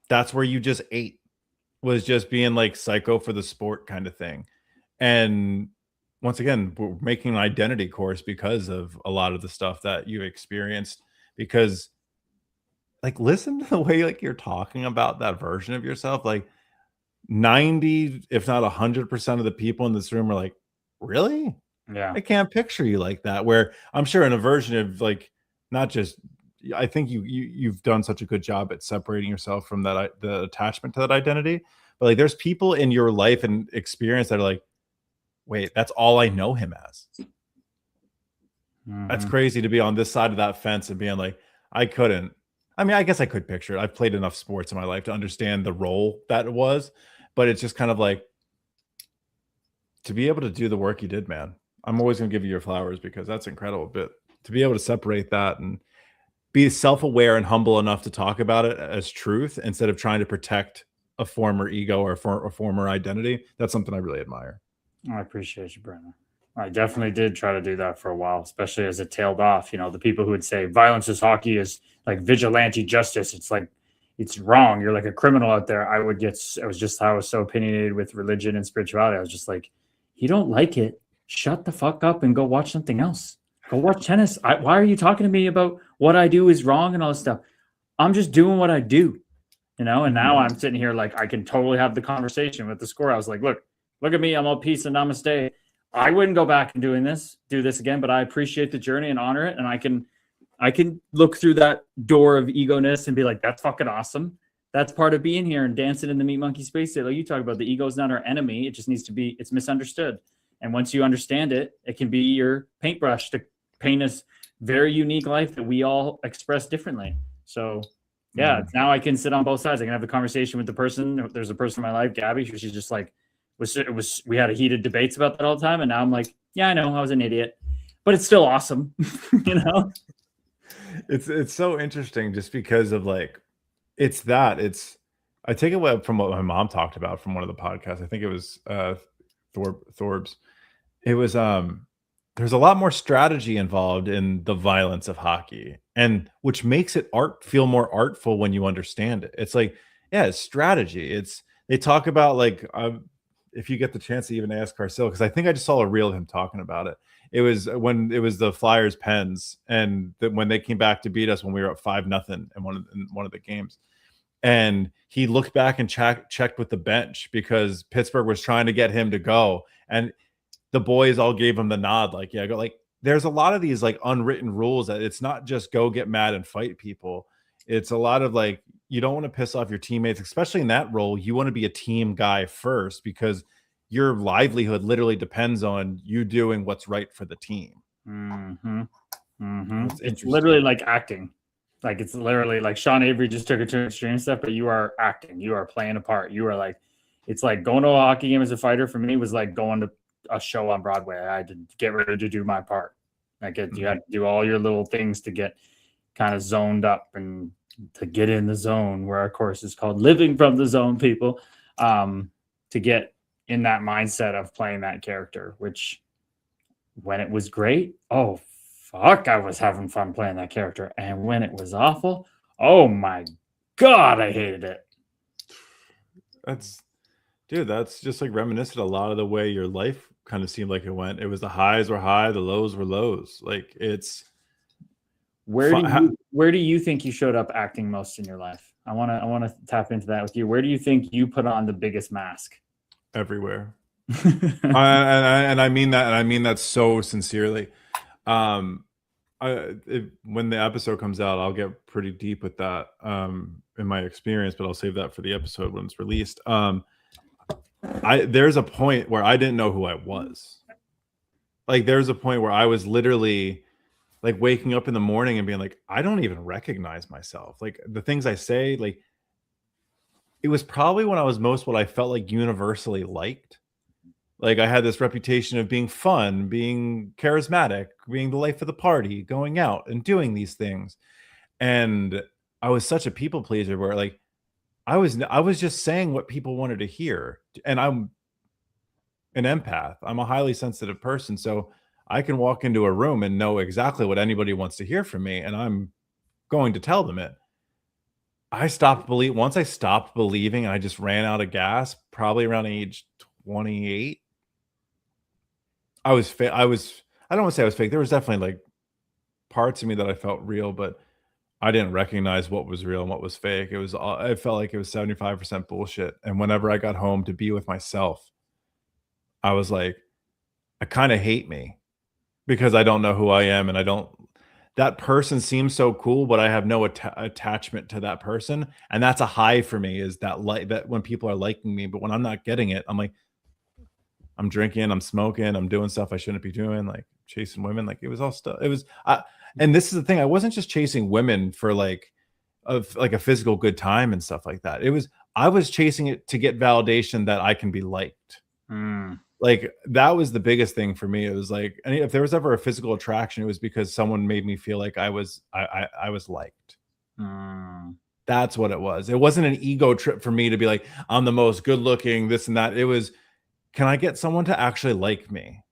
that's where you just ate, was just being like psycho for the sport kind of thing. And once again, we're making an identity course because of a lot of the stuff that you experienced. Because like listen to the way like you're talking about that version of yourself. Like 90, if not 100% of the people in this room are like, really? Yeah. I can't picture you like that. Where I'm sure in a version of like, not just, I think you've done such a good job at separating yourself from that, the attachment to that identity. But like, there's people in your life and experience that are like, wait, that's all I know him as. That's crazy to be on this side of that fence and being like, I couldn't. I mean, I guess I could picture it. I've played enough sports in my life to understand the role that it was, but it's just kind of like, to be able to do the work you did, man. I'm always going to give you your flowers because that's incredible. But to be able to separate that and be self-aware and humble enough to talk about it as truth instead of trying to protect a former ego or a former identity, that's something I really admire. I appreciate you, Brennan. I definitely did try to do that for a while, especially as it tailed off. You know, the people who would say violence is hockey is like vigilante justice. It's like, it's wrong. You're like a criminal out there. I was so opinionated with religion and spirituality. I was just like, you don't like it, shut the fuck up and go watch something else. Go watch tennis. Why are you talking to me about what I do is wrong and all this stuff? I'm just doing what I do, you know? And now I'm sitting here like I can totally have the conversation with the score. I was like, look at me. I'm all peace and namaste. I wouldn't go back and do this again, but I appreciate the journey and honor it. And I can look through that door of ego-ness and be like, that's fucking awesome. That's part of being here and dancing in the meat monkey space. Like you talk about, the ego is not our enemy. It just needs to be, it's misunderstood. And once you understand it, it can be your paintbrush to paint a very unique life that we all express differently. So yeah, now I can sit on both sides. I can have a conversation with the person. There's a person in my life, Gabby, she's just like, we had a heated debates about that all the time. And now I'm like, yeah, I know I was an idiot, but it's still awesome. You know, it's so interesting just because of like, I take it from what my mom talked about from one of the podcasts. I think it was Thorb's. It was there's a lot more strategy involved in the violence of hockey, and which makes it feel more artful when you understand it. It's like, yeah, it's strategy. They talk about like if you get the chance to even ask Carcel, because I think I just saw a reel of him talking about it. It was when it was the Flyers Pens, and when they came back to beat us when we were up 5-0 in one of the games. And he looked back and checked with the bench because Pittsburgh was trying to get him to go. And the boys all gave him the nod. Like, yeah, go. Like, there's a lot of these like unwritten rules that it's not just go get mad and fight people. It's a lot of like, you don't want to piss off your teammates, especially in that role. You want to be a team guy first because your livelihood literally depends on you doing what's right for the team. Mm-hmm. Mm-hmm. That's It's interesting. literally like acting. Like it's literally like Sean Avery just took it to extreme stuff, but you are acting. You are playing a part. You are like, it's like going to a hockey game as a fighter for me was like going to a show on Broadway. I had to get ready to do my part. Like you had to do all your little things to get kind of zoned up and to get in the zone, where our course is called Living from the Zone, people, to get in that mindset of playing that character, which when it was great, oh fuck, I was having fun playing that character. And when it was awful, oh my god, I hated it. That's just like reminiscent a lot of the way your life kind of seemed like it went. It was the highs were high, the lows were lows. Like it's Where do you think you showed up acting most in your life? I want to tap into that with you. Where do you think you put on the biggest mask? everywhere. And I mean that, and I mean that so sincerely. When the episode comes out, I'll get pretty deep with that in my experience, but I'll save that for the episode when it's released. There's a point where I didn't know who I was. Like there's a point where I was literally like waking up in the morning and being like, I don't even recognize myself. Like the things I say, like it was probably when I was most what I felt like universally liked. Like I had this reputation of being fun, being charismatic, being the life of the party, going out and doing these things. And I was such a people pleaser where like I was just saying what people wanted to hear. And I'm an empath. I'm a highly sensitive person. So I can walk into a room and know exactly what anybody wants to hear from me. And I'm going to tell them it. Once I stopped believing and I just ran out of gas, probably around age 28. I don't want to say I was fake. There was definitely like parts of me that I felt real, but I didn't recognize what was real and what was fake. I felt like it was 75% bullshit. And whenever I got home to be with myself, I was like, I kind of hate me because I don't know who I am. And that person seems so cool, but I have no attachment to that person. And that's a high for me, is that that when people are liking me, but when I'm not getting it, I'm like, I'm drinking, I'm smoking, I'm doing stuff I shouldn't be doing, like chasing women. Like it was all stuff. And this is the thing. I wasn't just chasing women for like a physical good time and stuff like that. I was chasing it to get validation that I can be liked. Like that was the biggest thing for me. It was like, if there was ever a physical attraction, it was because someone made me feel like I was liked. That's what it was. It wasn't an ego trip for me to be like, I'm the most good looking, this and that. It was, can I get someone to actually like me?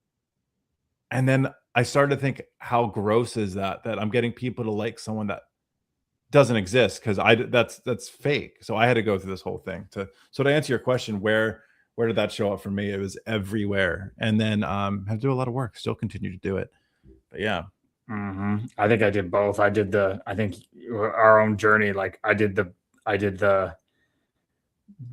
And then I started to think, how gross is that I'm getting people to like someone that doesn't exist, because that's fake. So I had to go through this whole thing to answer your question, where did that show up for me? It was everywhere. And then had to do a lot of work, still continue to do it. But yeah. I think I did both. I think our own journey, like I did the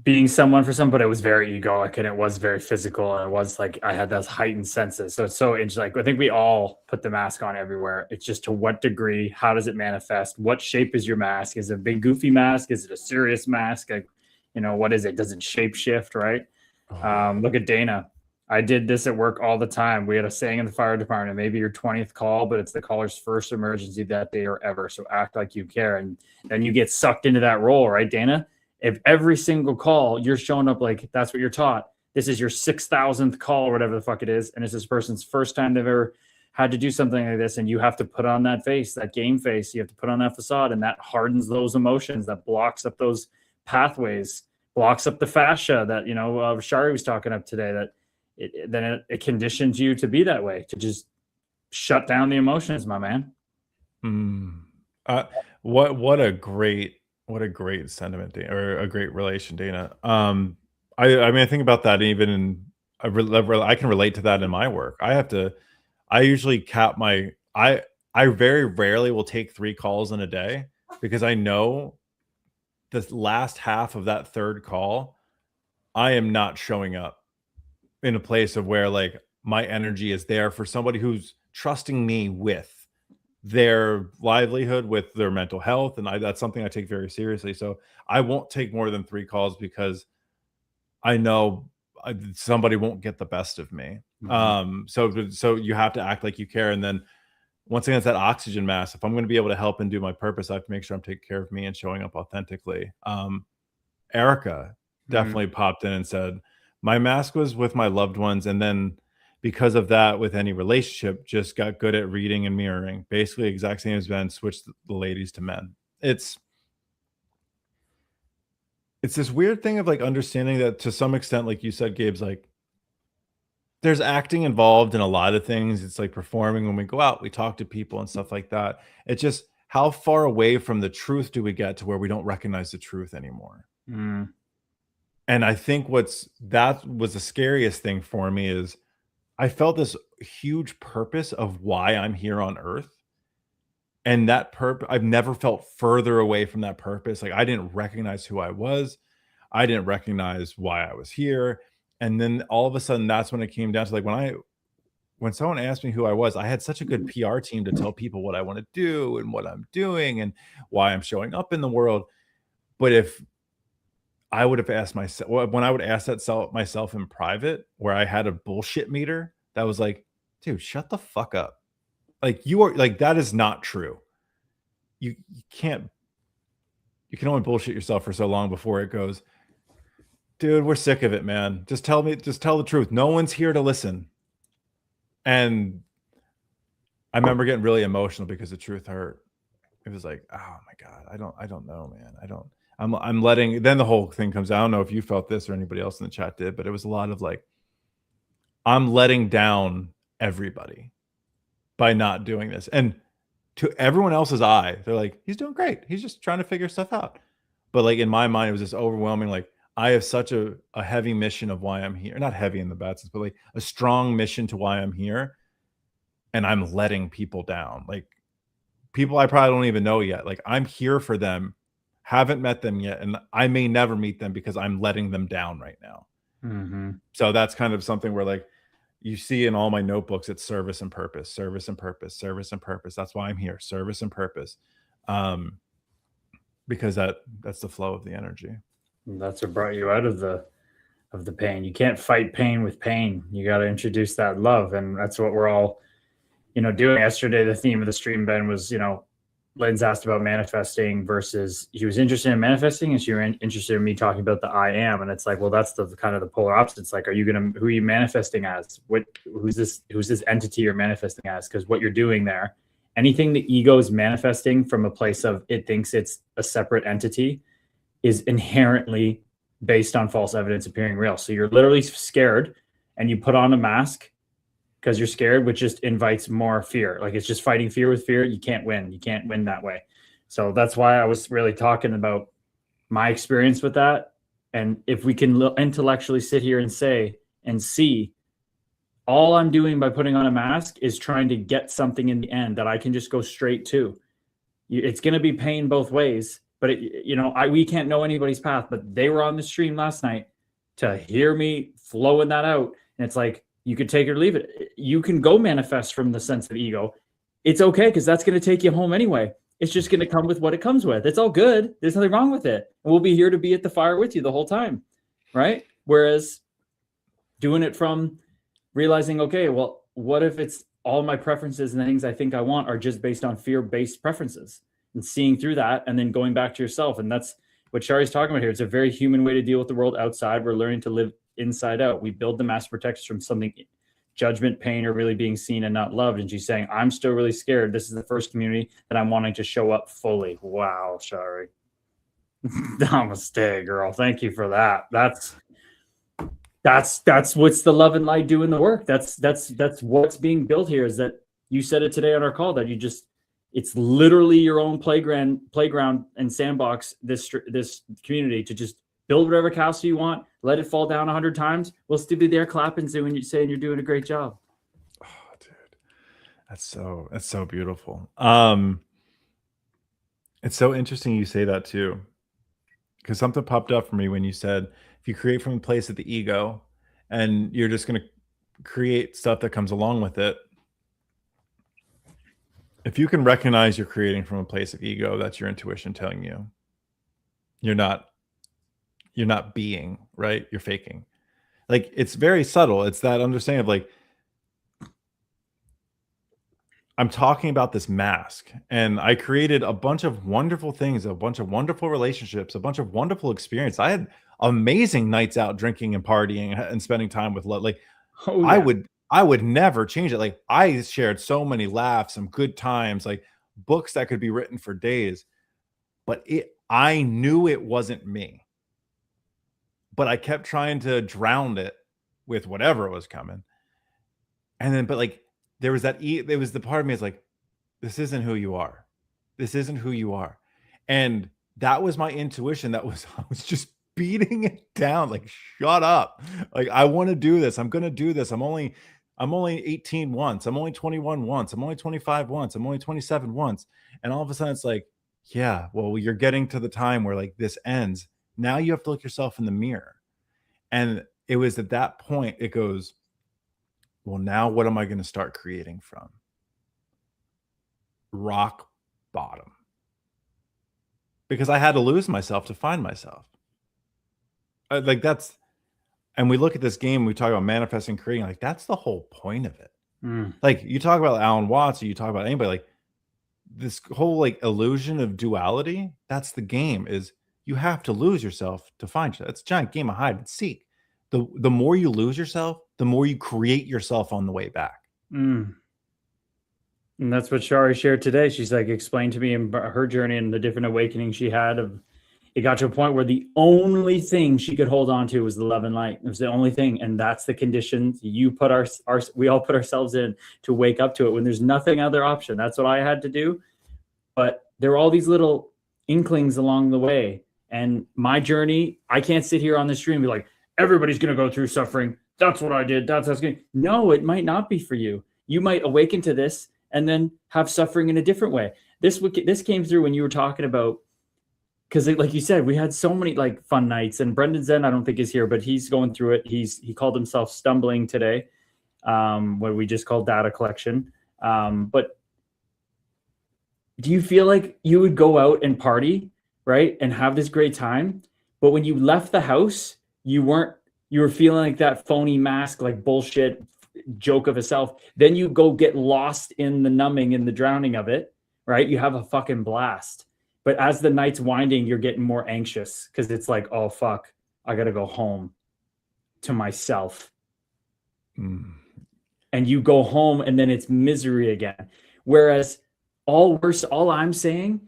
being someone for some, but it was very egoic and it was very physical. And it was like, I had those heightened senses. So it's so interesting. Like, I think we all put the mask on everywhere. It's just to what degree, how does it manifest? What shape is your mask? Is it a big goofy mask? Is it a serious mask? Like, what is it? Does it shape shift? Right. Look at Dana. I did this at work all the time. We had a saying in the fire department, maybe your 20th call, but it's the caller's first emergency that day or ever. So act like you care. And then you get sucked into that role, right, Dana? If every single call you're showing up like that's what you're taught, this is your 6,000th call or whatever the fuck it is, and it's this person's first time they've ever had to do something like this, and you have to put on that face, that game face, you have to put on that facade, and that hardens those emotions, that blocks up those pathways, blocks up the fascia that Shari was talking up today, that it conditions you to be that way, to just shut down the emotions, my man. What a great sentiment, or a great relation, Dana. I mean, I think about that even I can relate to that in my work. I usually cap I very rarely will take 3 calls in a day, because I know the last half of that third call, I am not showing up in a place of where like my energy is there for somebody who's trusting me with their livelihood, with their mental health. And that's something I take very seriously. So I won't take more than 3 calls, because I know somebody won't get the best of me. So you have to act like you care. And then once again, it's that oxygen mask. If I'm going to be able to help and do my purpose, I have to make sure I'm taking care of me and showing up authentically. Erica definitely popped in and said, my mask was with my loved ones. And then because of that, with any relationship, just got good at reading and mirroring. Basically, exact same as Ben, switched the ladies to men. It's this weird thing of like understanding that to some extent, like you said, Gabe's like, there's acting involved in a lot of things. It's like performing when we go out, we talk to people and stuff like that. It's just how far away from the truth do we get to where we don't recognize the truth anymore? Mm. And I think that was the scariest thing for me is I felt this huge purpose of why I'm here on earth. And that purpose, I've never felt further away from that purpose. Like I didn't recognize who I was. I didn't recognize why I was here. And then all of a sudden, that's when it came down to like when someone asked me who I was, I had such a good PR team to tell people what I want to do and what I'm doing and why I'm showing up in the world. But if I would have asked myself, when I would ask myself in private, where I had a bullshit meter that was like, dude, shut the fuck up. Like you are like, that is not true. You can only bullshit yourself for so long before it goes, dude, we're sick of it, man. Just tell the truth. No one's here to listen. And I remember getting really emotional because the truth hurt. It was like, oh my God, I don't know, man. I'm letting, then the whole thing comes out. I don't know if you felt this or anybody else in the chat did, but it was a lot of like, I'm letting down everybody by not doing this. And to everyone else's eye, they're like, he's doing great. He's just trying to figure stuff out. But like in my mind, it was this overwhelming, like, I have such a heavy mission of why I'm here. Not heavy in the bad sense, but like a strong mission to why I'm here. And I'm letting people down. Like people I probably don't even know yet. Like I'm here for them, haven't met them yet. And I may never meet them because I'm letting them down right now. Mm-hmm. So that's kind of something where like you see in all my notebooks, it's service and purpose, service and purpose, service and purpose. That's why I'm here. Service and purpose. Because that's the flow of the energy. That's what brought you out of the pain. You can't fight pain with pain. You got to introduce that love, and that's what we're all, doing. Yesterday, the theme of the stream, Ben, was, Lynn's asked about manifesting versus he was interested in manifesting, and she was interested in me talking about the I am, and it's like, well, that's the kind of the polar opposite. It's like, who are you manifesting as? Who's this entity you're manifesting as? Because what you're doing there, anything the ego is manifesting from a place of it thinks it's a separate entity, is inherently based on false evidence appearing real. So you're literally scared and you put on a mask because you're scared, which just invites more fear. Like it's just fighting fear with fear. You can't win. You can't win that way. So that's why I was really talking about my experience with that. And if we can intellectually sit here and say and see, all I'm doing by putting on a mask is trying to get something in the end that I can just go straight to. It's going to be pain both ways. But we can't know anybody's path, but they were on the stream last night to hear me flowing that out. And it's like, you could take it or leave it. You can go manifest from the sense of ego. It's okay, because that's going to take you home anyway. It's just going to come with what it comes with. It's all good. There's nothing wrong with it. And we'll be here to be at the fire with you the whole time. Right? Whereas doing it from realizing, okay, well, what if it's all my preferences and the things I think I want are just based on fear-based preferences? And seeing through that and then going back to yourself. And that's what Shari's talking about here. It's a very human way to deal with the world outside. We're learning to live inside out. We build the mask protectors from something, judgment, pain, or really being seen and not loved. And she's saying, I'm still really scared. This is the first community that I'm wanting to show up fully. Wow, Shari. Namaste, girl. Thank you for that. That's what's the love and light doing the work. That's what's being built here, is that you said it today on our call, that it's literally your own playground and sandbox, this community, to just build whatever castle you want, let it fall down 100 times. We'll still be there clapping when you're saying you're doing a great job. Oh, dude, that's so beautiful. It's so interesting you say that too, because something popped up for me when you said, if you create from a place of the ego and you're just going to create stuff that comes along with it, if you can recognize you're creating from a place of ego, that's your intuition telling you you're not being, right? You're faking. Like, it's very subtle. It's that understanding of like, I'm talking about this mask, and I created a bunch of wonderful things, a bunch of wonderful relationships, a bunch of wonderful experience. I had amazing nights out drinking and partying and spending time with love. Like Oh I yeah. would I would never change it. Like I shared so many laughs, some good times, like books that could be written for days, but I knew it wasn't me. But I kept trying to drown it with whatever was coming. And then but like there was there was the part of me is like, this isn't who you are. This isn't who you are. And that was my intuition. That was I was just beating it down like shut up. Like I want to do this. I'm going to do this. I'm only 18 once. I'm only 21 once. I'm only 25 once. I'm only 27 once. And all of a sudden it's like, yeah, well you're getting to the time where like this ends. Now you have to look yourself in the mirror. And it was at that point it goes, well now what am I going to start creating from? Rock bottom, because I had to lose myself to find myself. Like that's, and we look at this game, we talk about manifesting, creating, like that's the whole point of it. Like you talk about Alan Watts, or you talk about anybody, like this whole like illusion of duality. That's the game. Is you have to lose yourself to find you. It's a giant game of hide and seek. The more you lose yourself, the more you create yourself on the way back. And that's what Shari shared today. She's like, explained to me her journey and the different awakenings she had. Of it got to a point where the only thing she could hold on to was the love and light. It was the only thing, and that's the conditions you put we all put ourselves in to wake up to it when there's nothing other option. That's what I had to do. But there were all these little inklings along the way, and my journey. I can't sit here on the stream and be like, everybody's going to go through suffering. That's what I did. That's going. No, it might not be for you. You might awaken to this and then have suffering in a different way. This came through when you were talking about, because like you said, we had so many like fun nights. And Brendan Zen, I don't think is here, but he's going through it. He called himself stumbling today, what we just called data collection. But do you feel like you would go out and party, right, and have this great time, but when you left the house, you were feeling like that phony mask, like bullshit joke of a self. Then you go get lost in the numbing and the drowning of it, right? You have a fucking blast. But as the night's winding, you're getting more anxious because it's like, oh fuck, I gotta go home to myself. And you go home and then it's misery again. Whereas all I'm saying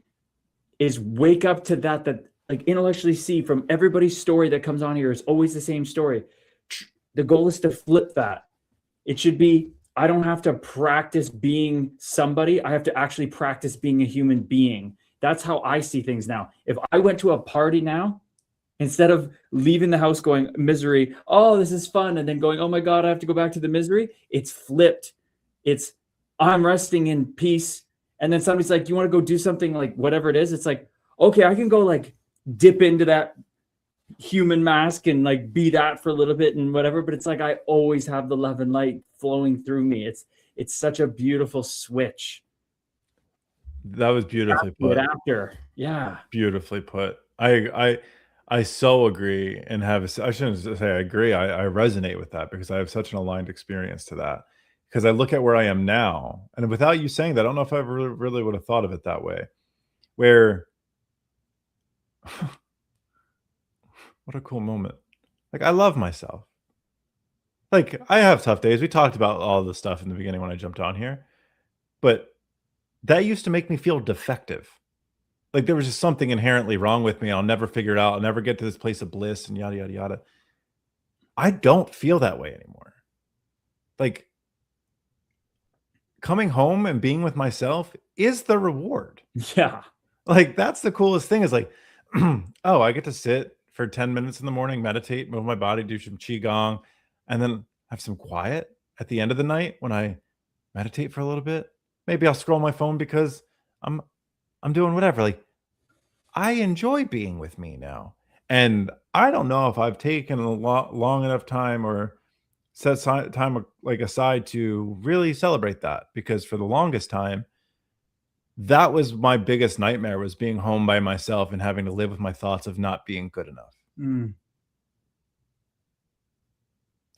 is wake up to that like intellectually see from everybody's story that comes on here is always the same story. The goal is to flip that. It should be, I don't have to practice being somebody. I have to actually practice being a human being. That's how I see things now. If I went to a party now, instead of leaving the house going misery, oh, this is fun, and then going, oh my God, I have to go back to the misery, it's flipped. It's, I'm resting in peace. And then somebody's like, you want to go do something like whatever it is? It's like, okay, I can go like dip into that human mask and like be that for a little bit and whatever. But it's like, I always have the love and light flowing through me. It's such a beautiful switch. That was beautifully put. Yeah. Beautifully put. I so agree and I shouldn't say I agree. I resonate with that because I have such an aligned experience to that. Because I look at where I am now, and without you saying that, I don't know if I ever really would have thought of it that way. Where, what a cool moment. Like, I love myself. Like, I have tough days. We talked about all the stuff in the beginning when I jumped on here. But that used to make me feel defective. Like, there was just something inherently wrong with me. I'll never figure it out. I'll never get to this place of bliss and yada, yada, yada. I don't feel that way anymore. Like, coming home and being with myself is the reward. Yeah. Like, that's the coolest thing is like, oh, I get to sit for 10 minutes in the morning, meditate, move my body, do some qigong, and then have some quiet at the end of the night when I meditate for a little bit. Maybe I'll scroll my phone because I'm doing whatever. Like, I enjoy being with me now. And I don't know if I've taken a long enough time or set time like aside to really celebrate that, because for the longest time, that was my biggest nightmare, was being home by myself and having to live with my thoughts of not being good enough. So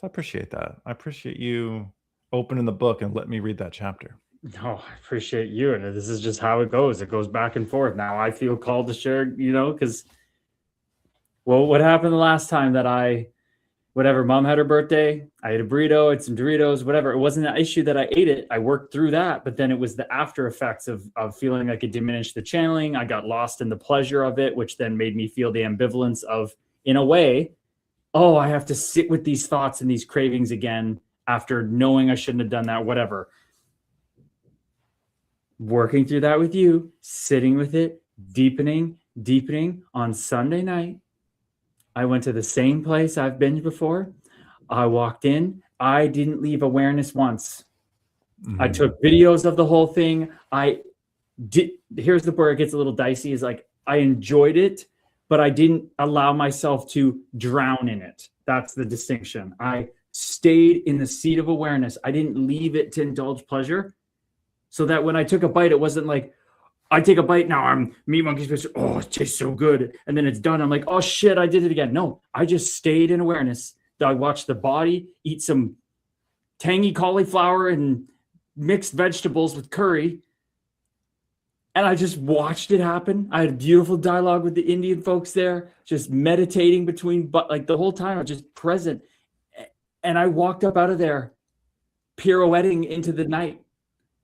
I appreciate that. I appreciate you opening the book and letting me read that chapter. No, I appreciate you. And this is just how it goes. It goes back and forth. Now I feel called to share, because, well, what happened the last time that whatever, mom had her birthday, I ate a burrito, ate some Doritos, whatever. It wasn't an issue that I ate it. I worked through that, but then it was the after effects of feeling like it diminished the channeling. I got lost in the pleasure of it, which then made me feel the ambivalence of, in a way, oh, I have to sit with these thoughts and these cravings again after knowing I shouldn't have done that, whatever. Working through that with you, sitting with it, deepening on Sunday night. I went to the same place I've been before. I walked in. I didn't leave awareness once. I took videos of the whole thing. Here's the where it gets a little dicey, is like, I enjoyed it, but I didn't allow myself to drown in it. That's the distinction. I stayed in the seat of awareness. I didn't leave it to indulge pleasure. So that when I took a bite, it wasn't like, I take a bite, now I'm meat monkey space. Oh, it tastes so good. And then it's done. I'm like, oh shit, I did it again. No, I just stayed in awareness. I watched the body eat some tangy cauliflower and mixed vegetables with curry. And I just watched it happen. I had beautiful dialogue with the Indian folks there, just meditating between, but like the whole time I was just present. And I walked up out of there pirouetting into the night.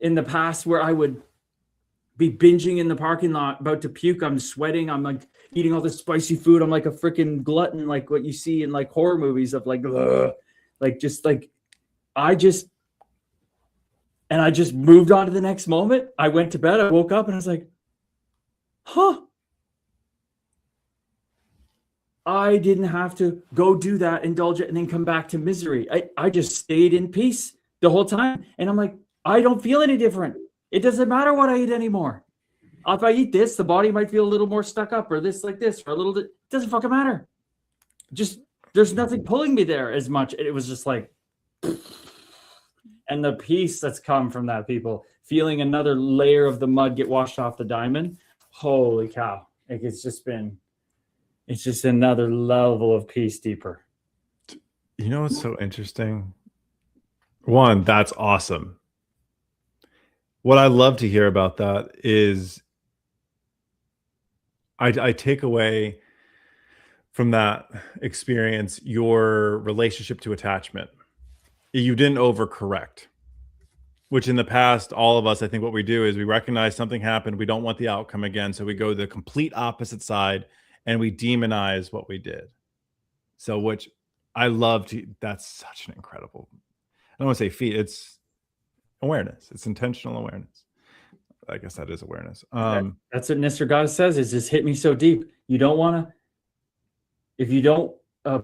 In the past, where I would be binging in the parking lot, about to puke, I'm sweating, I'm like eating all this spicy food, I'm like a freaking glutton, like what you see in like horror movies of like, ugh, like just like, I just moved on to the next moment. I went to bed, I woke up and I was like, huh, I didn't have to go do that, indulge it, and then come back to misery. I just stayed in peace the whole time. And I'm like, I don't feel any different. It doesn't matter what I eat anymore. If I eat this, the body might feel a little more stuck up, or this like this, or a little bit. It doesn't fucking matter. Just, there's nothing pulling me there as much. It was just like, and the peace that's come from that, people feeling another layer of the mud get washed off the diamond. Holy cow. Like it's just another level of peace deeper. You know what's so interesting? One, that's awesome. What I love to hear about that is I take away from that experience your relationship to attachment. You didn't overcorrect, which in the past, all of us, I think what we do is we recognize something happened. We don't want the outcome again. So we go the complete opposite side and we demonize what we did. So, which I love to, that's such an incredible, I don't want to say feat, it's awareness. It's intentional awareness. I guess that is awareness. That's what Mr. Goddess says, is just hit me so deep. You don't want to, if you don't,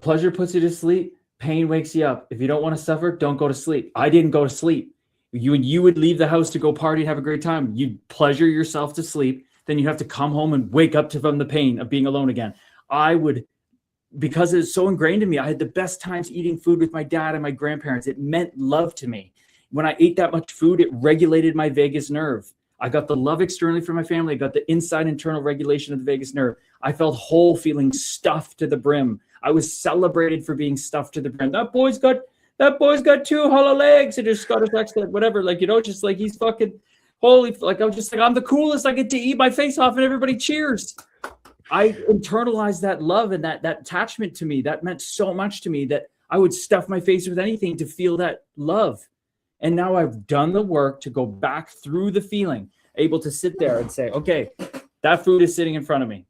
pleasure puts you to sleep, pain wakes you up. If you don't want to suffer, don't go to sleep. I didn't go to sleep. You would leave the house to go party and have a great time. You'd pleasure yourself to sleep. Then you have to come home and wake up from the pain of being alone again. I would, because it's so ingrained in me, I had the best times eating food with my dad and my grandparents. It meant love to me. When I ate that much food, it regulated my vagus nerve. I got the love externally from my family. I got the inside internal regulation of the vagus nerve. I felt whole, feeling stuffed to the brim. I was celebrated for being stuffed to the brim. That boy's got 2 hollow legs and his Scottish accent, whatever. Like, just like he's fucking holy. Like, I'm just like, I'm the coolest. I get to eat my face off and everybody cheers. I internalized that love and that attachment to me. That meant so much to me that I would stuff my face with anything to feel that love. And now I've done the work to go back through the feeling, able to sit there and say, okay, that food is sitting in front of me.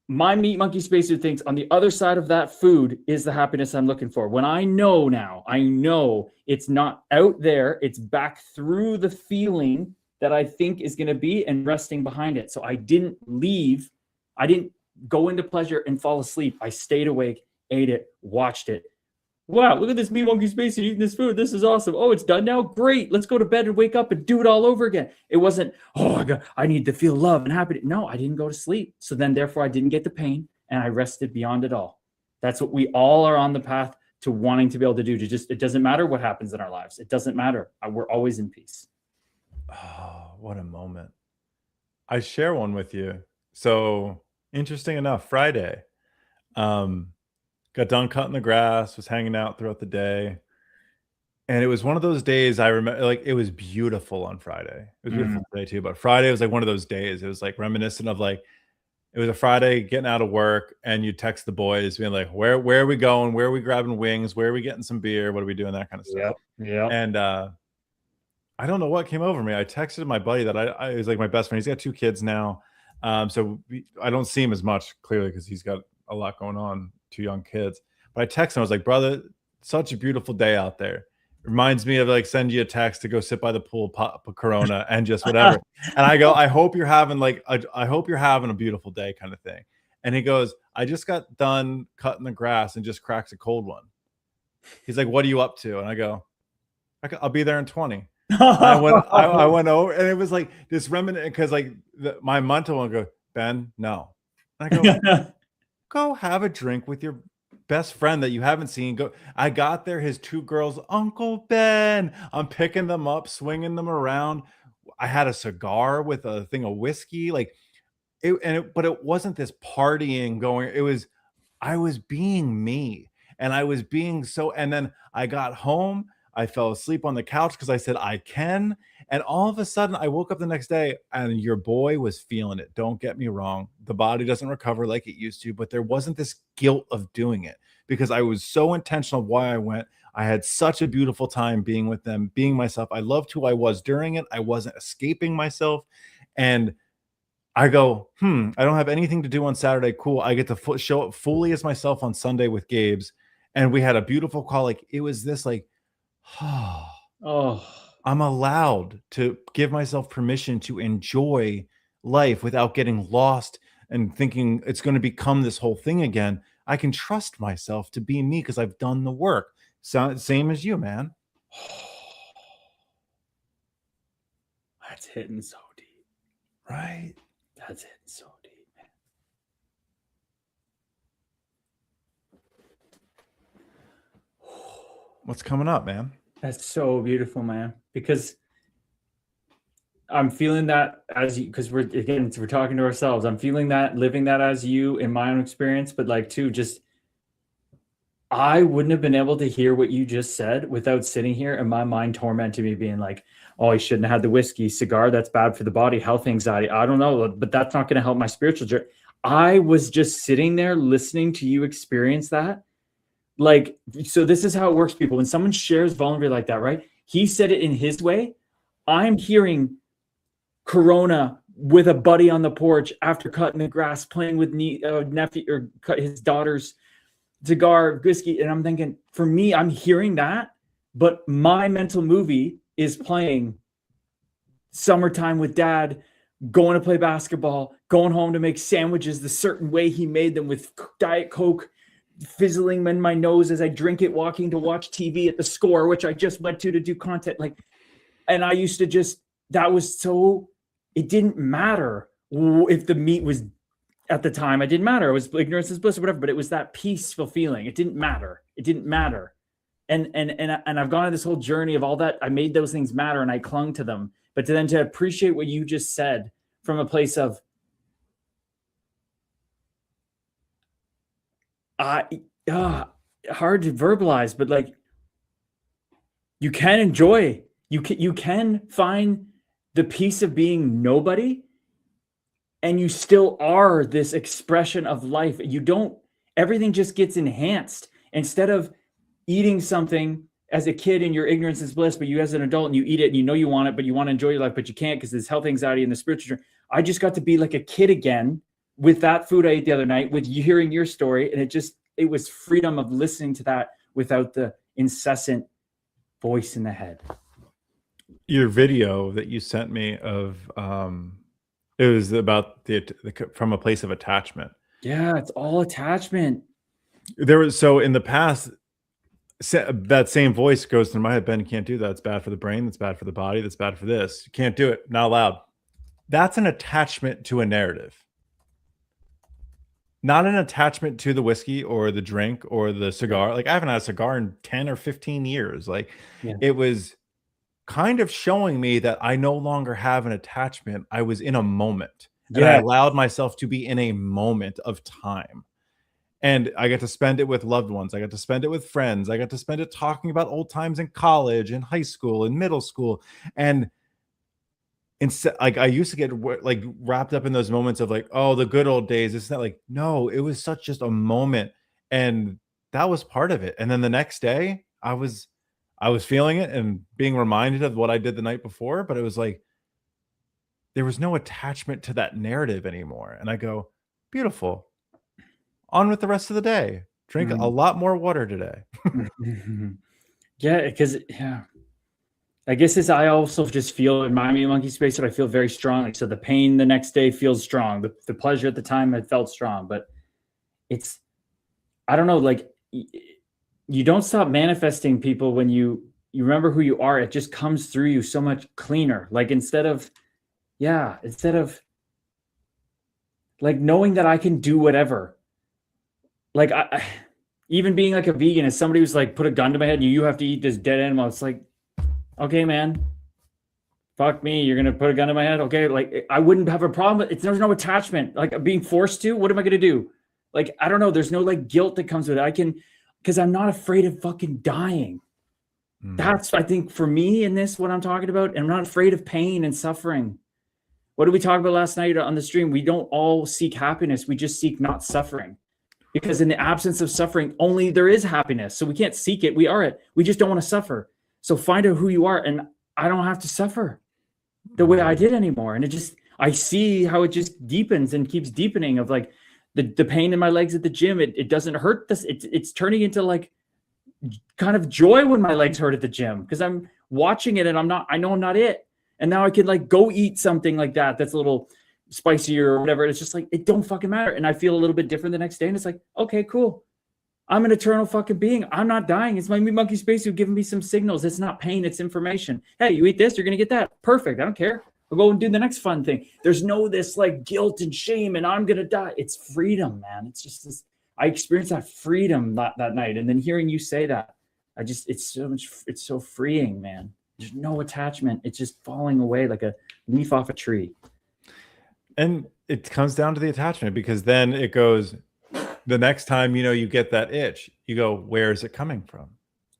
My meat monkey spacer thinks on the other side of that food is the happiness I'm looking for. When I know now, I know it's not out there, it's back through the feeling that I think is going to be and resting behind it. So I didn't leave. I didn't go into pleasure and fall asleep. I stayed awake, ate it, watched it. Wow, look at this meat monkey spacer eating this food. This is awesome. Oh, it's done now? Great. Let's go to bed and wake up and do it all over again. It wasn't, oh, I need to feel love and happiness. No, I didn't go to sleep. So then therefore I didn't get the pain and I rested beyond it all. That's what we all are on the path to wanting to be able to do. It doesn't matter what happens in our lives. It doesn't matter. We're always in peace. Oh, what a moment. I share one with you. So interesting enough, Friday, got done cutting the grass, was hanging out throughout the day. And it was one of those days I remember, like, it was beautiful on Friday. It was beautiful today too, but Friday was like one of those days. It was like reminiscent of like it was a Friday getting out of work and you text the boys being like, where are we going? Where are we grabbing wings? Where are we getting some beer? What are we doing? That kind of stuff. Yep. And I don't know what came over me. I texted my buddy that I was like my best friend. He's got 2 kids now. I don't see him as much clearly because he's got a lot going on, 2 young kids. But I texted him, I was like, brother, such a beautiful day out there. Reminds me of like send you a text to go sit by the pool, pop a Corona, and just whatever. And I go, I hope you're having a beautiful day, kind of thing. And he goes, I just got done cutting the grass and just cracks a cold one. He's like, what are you up to? And I go, I'll be there in 20. I went over, and it was like this remnant because like my mental one go, Ben, no. And I go, go have a drink with your best friend that you haven't seen. Go. I got there, his 2 girls, Uncle Ben. I'm picking them up, swinging them around. I had a cigar with a thing of whiskey, like but it wasn't this partying going. It was I was being me, and I was being so. And then I got home. I fell asleep on the couch because I said I can. And all of a sudden, I woke up the next day and your boy was feeling it. Don't get me wrong. The body doesn't recover like it used to, but there wasn't this guilt of doing it because I was so intentional why I went. I had such a beautiful time being with them, being myself. I loved who I was during it. I wasn't escaping myself. And I go, I don't have anything to do on Saturday. Cool. I get to show up fully as myself on Sunday with Gabe's. And we had a beautiful call. Like it was this like, Oh, I'm allowed to give myself permission to enjoy life without getting lost and thinking it's going to become this whole thing again. I can trust myself to be me because I've done the work. So, same as you, man. that's hitting so deep. Right? That's hitting so deep, man. What's coming up, man? That's so beautiful, man. Because I'm feeling that as you, because we're talking to ourselves. I'm feeling that, living that as you in my own experience, but like too, just I wouldn't have been able to hear what you just said without sitting here and my mind tormenting me, being like, oh, I shouldn't have had the whiskey, cigar, that's bad for the body, health anxiety. I don't know, but that's not going to help my spiritual journey. I was just sitting there listening to you experience that. Like, so this is how it works, people. When someone shares vulnerability like that, right? He said it in his way. I'm hearing Corona with a buddy on the porch after cutting the grass, playing with nephew or cut his daughter's cigar, whiskey. And I'm thinking, for me, I'm hearing that, but my mental movie is playing summertime with dad, going to play basketball, going home to make sandwiches the certain way he made them with Diet Coke, fizzling in my nose as I drink it, walking to watch TV at the Score, which I just went to do content. Like, and I used to just, that was so, it didn't matter if the meat was at the time, it didn't matter. It was ignorance is bliss or whatever, but it was that peaceful feeling. It didn't matter. It didn't matter. And I've gone on this whole journey of all that. I made those things matter and I clung to them. But to then to appreciate what you just said from a place of, hard to verbalize, but like you can enjoy, you can find the peace of being nobody, and you still are this expression of life. You don't, everything just gets enhanced. Instead of eating something as a kid and your ignorance is bliss, but you as an adult and you eat it and you know you want it, but you want to enjoy your life, but you can't because there's health anxiety and the spiritual journey. I just got to be like a kid again with that food I ate the other night, with you hearing your story. And it was freedom of listening to that without the incessant voice in the head. Your video that you sent me of, it was about the from a place of attachment. Yeah, it's all attachment. There was, so in the past, that same voice goes through my head, Ben, you can't do that. It's bad for the brain. That's bad for the body. That's bad for this. You can't do it. Not allowed. That's an attachment to a narrative. Not an attachment to the whiskey or the drink or the cigar. Like I haven't had a cigar in 10 or 15 years. Like It was kind of showing me that I no longer have an attachment. I was in a moment and I allowed myself to be in a moment of time. And I get to spend it with loved ones. I got to spend it with friends. I got to spend it talking about old times in college, in high school, in middle school. And instead, like, I used to get like wrapped up in those moments of like, oh, the good old days. It's not like, no, it was such just a moment. And that was part of it. And then the next day I was feeling it and being reminded of what I did the night before, but it was like there was no attachment to that narrative anymore. And I go, beautiful. On with the rest of the day. Drink a lot more water today. Yeah, because I guess I also just feel in my monkey space that I feel very strongly. So the pain the next day feels strong. The pleasure at the time, it felt strong. But it's, I don't know, like you don't stop manifesting people when you remember who you are. It just comes through you so much cleaner. Like instead of like knowing that I can do whatever. Like I even being like a vegan, as somebody who's like put a gun to my head and you have to eat this dead animal, it's like, okay, man, fuck me, you're gonna put a gun to my head. Okay, like I wouldn't have a problem. There's no attachment. Like being forced to, what am I gonna do? Like, I don't know. There's no like guilt that comes with it. Because I'm not afraid of fucking dying. That's, I think, for me in this, what I'm talking about. And I'm not afraid of pain and suffering. What did we talk about last night on the stream? We don't all seek happiness. We just seek not suffering. Because in the absence of suffering, only there is happiness. So we can't seek it. We are it. We just don't want to suffer. So find out who you are. And I don't have to suffer the way I did anymore. And I see how it just deepens and keeps deepening of like the pain in my legs at the gym. It doesn't hurt this. It's turning into like kind of joy when my legs hurt at the gym because I'm watching it and I know I'm not it. And now I can like go eat something like that's a little spicier or whatever. It's just like, it don't fucking matter. And I feel a little bit different the next day. And it's like, okay, cool. I'm an eternal fucking being. I'm not dying. It's my monkey space who've given me some signals. It's not pain. It's information. Hey, you eat this, you're going to get that. Perfect. I don't care. We'll go and do the next fun thing. There's no this like guilt and shame and I'm going to die. It's freedom, man. It's just this. I experienced that freedom that night. And then hearing you say that, it's so freeing, man. There's no attachment. It's just falling away like a leaf off a tree. And it comes down to the attachment because then it goes, the next time, you get that itch, you go, where is it coming from?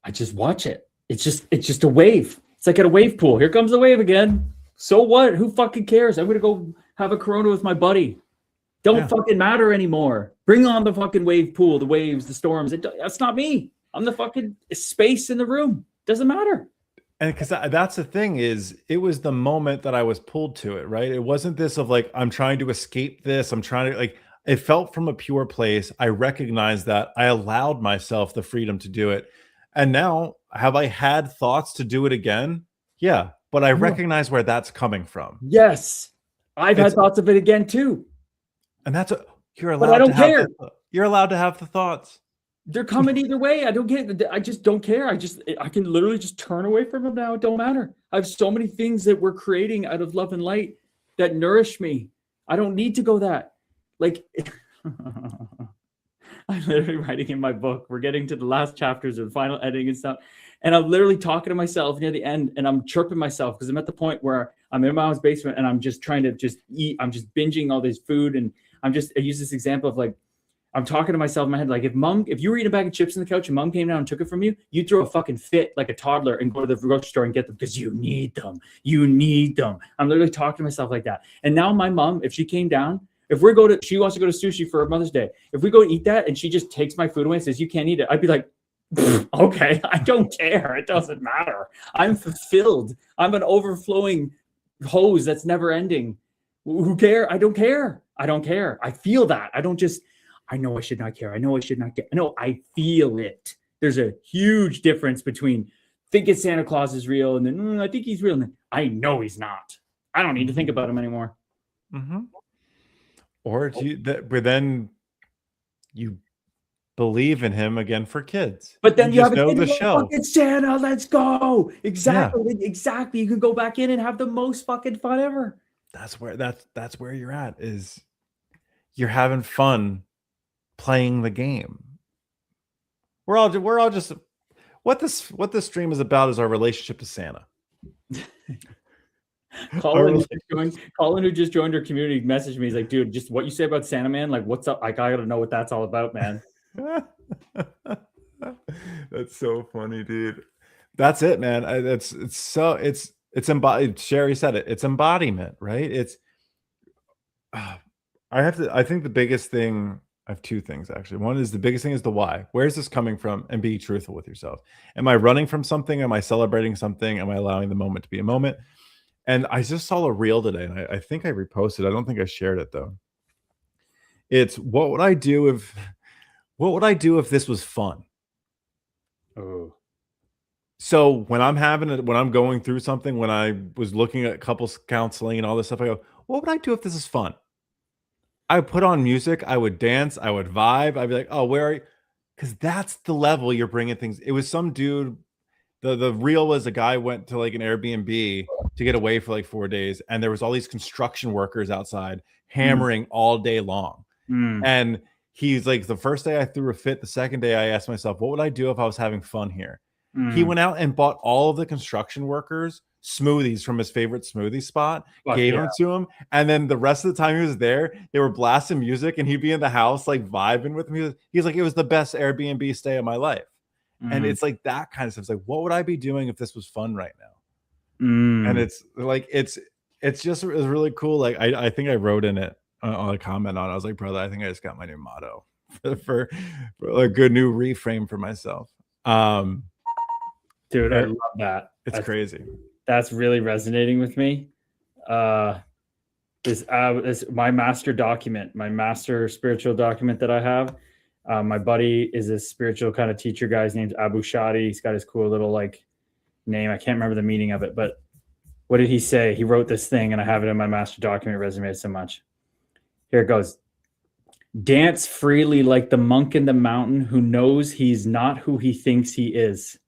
I just watch it. It's just a wave. It's like at a wave pool. Here comes the wave again. So what? Who fucking cares? I'm going to go have a Corona with my buddy. Don't fucking matter anymore. Bring on the fucking wave pool, the waves, the storms. That's not me. I'm the fucking space in the room. Doesn't matter. And because that's the thing is, it was the moment that I was pulled to it, right? It wasn't this of like, I'm trying to escape this. I'm trying to like, it felt from a pure place. I recognized that. I allowed myself the freedom to do it. And now, have I had thoughts to do it again? Yeah. But I recognize where that's coming from. Yes. I've had thoughts of it again too. And that's you're allowed but I don't care. You're allowed to have the thoughts. They're coming either way. I don't get. I just don't care. I can literally just turn away from them now. It don't matter. I have so many things that we're creating out of love and light that nourish me. I don't need to go that. Like, I'm literally writing in my book. We're getting to the last chapters of the final editing and stuff. And I'm literally talking to myself near the end and I'm chirping myself because I'm at the point where I'm in my mom's basement and I'm just trying to just eat. I'm just binging all this food. And I use this example of like, I'm talking to myself in my head, like if you were eating a bag of chips on the couch and mom came down and took it from you, you'd throw a fucking fit like a toddler and go to the grocery store and get them because you need them. You need them. I'm literally talking to myself like that. And now my mom, if she came down, she wants to go to sushi for Mother's Day. If we go and eat that and she just takes my food away and says, you can't eat it, I'd be like, okay, I don't care. It doesn't matter. I'm fulfilled. I'm an overflowing hose that's never ending. Who care? I don't care. I don't care. I feel that. I know I should not care. I know I should not get. No, I feel it. There's a huge difference between thinking Santa Claus is real and then I think he's real and then I know he's not. I don't need to think about him anymore. Mm-hmm. Or but then you believe in him again for kids. But then you have know the show. It's Santa. Let's go. Exactly. Yeah. Exactly. You can go back in and have the most fucking fun ever. That's where you're at. Is you're having fun playing the game. We're all just what this stream is about is our relationship to Santa. Colin, who just joined our community, messaged me. He's like, dude, just what you say about Santa, man. Like, what's up? I gotta know what that's all about, man. That's so funny, dude. That's it, man. It's embodied. Sherry said it. It's embodiment, right? It's I think the biggest thing, I have two things actually. One is the biggest thing is the why. Where is this coming from? And be truthful with yourself. Am I running from something? Am I celebrating something? Am I allowing the moment to be a moment? And I just saw a reel today, and I think I reposted. I don't think I shared it though. It's what would I do if this was fun? Oh, So when I'm going through something, when I was looking at couples counseling and all this stuff, I go, what would I do if this is fun? I would put on music, I would dance, I would vibe. I'd be like, oh, where are you? Because that's the level you're bringing things. It was some dude. The reel was a guy went to like an Airbnb to get away for like 4 days, and there was all these construction workers outside hammering all day long. mm, And he's like, the first day I threw a fit. The second day I asked myself, what would I do if I was having fun here? He mm. went out and bought all of the construction workers smoothies from his favorite smoothie spot, Fuck gave yeah. them to him, and then the rest of the time he was there, they were blasting music, and he'd be in the house like vibing with me. He's like, it was the best Airbnb stay of my life. And Mm, it's like that kind of stuff. It's like, what would I be doing if this was fun right now? And mm. it's like it's just it's really cool. Like I think I wrote in it on a comment on it. I was like, brother, I think I just got my new motto for a good new reframe for myself. Dude, I It- love that. It's crazy. That's really resonating with me. This my master document, my master spiritual document that I have. My buddy is a spiritual kind of teacher guy. His name's Abu Shadi. He's got his cool little like name. I can't remember the meaning of it, but what did he say? He wrote this thing, and I have it in my master document. It resonated so much. Here it goes. Dance freely like the monk in the mountain who knows he's not who he thinks he is.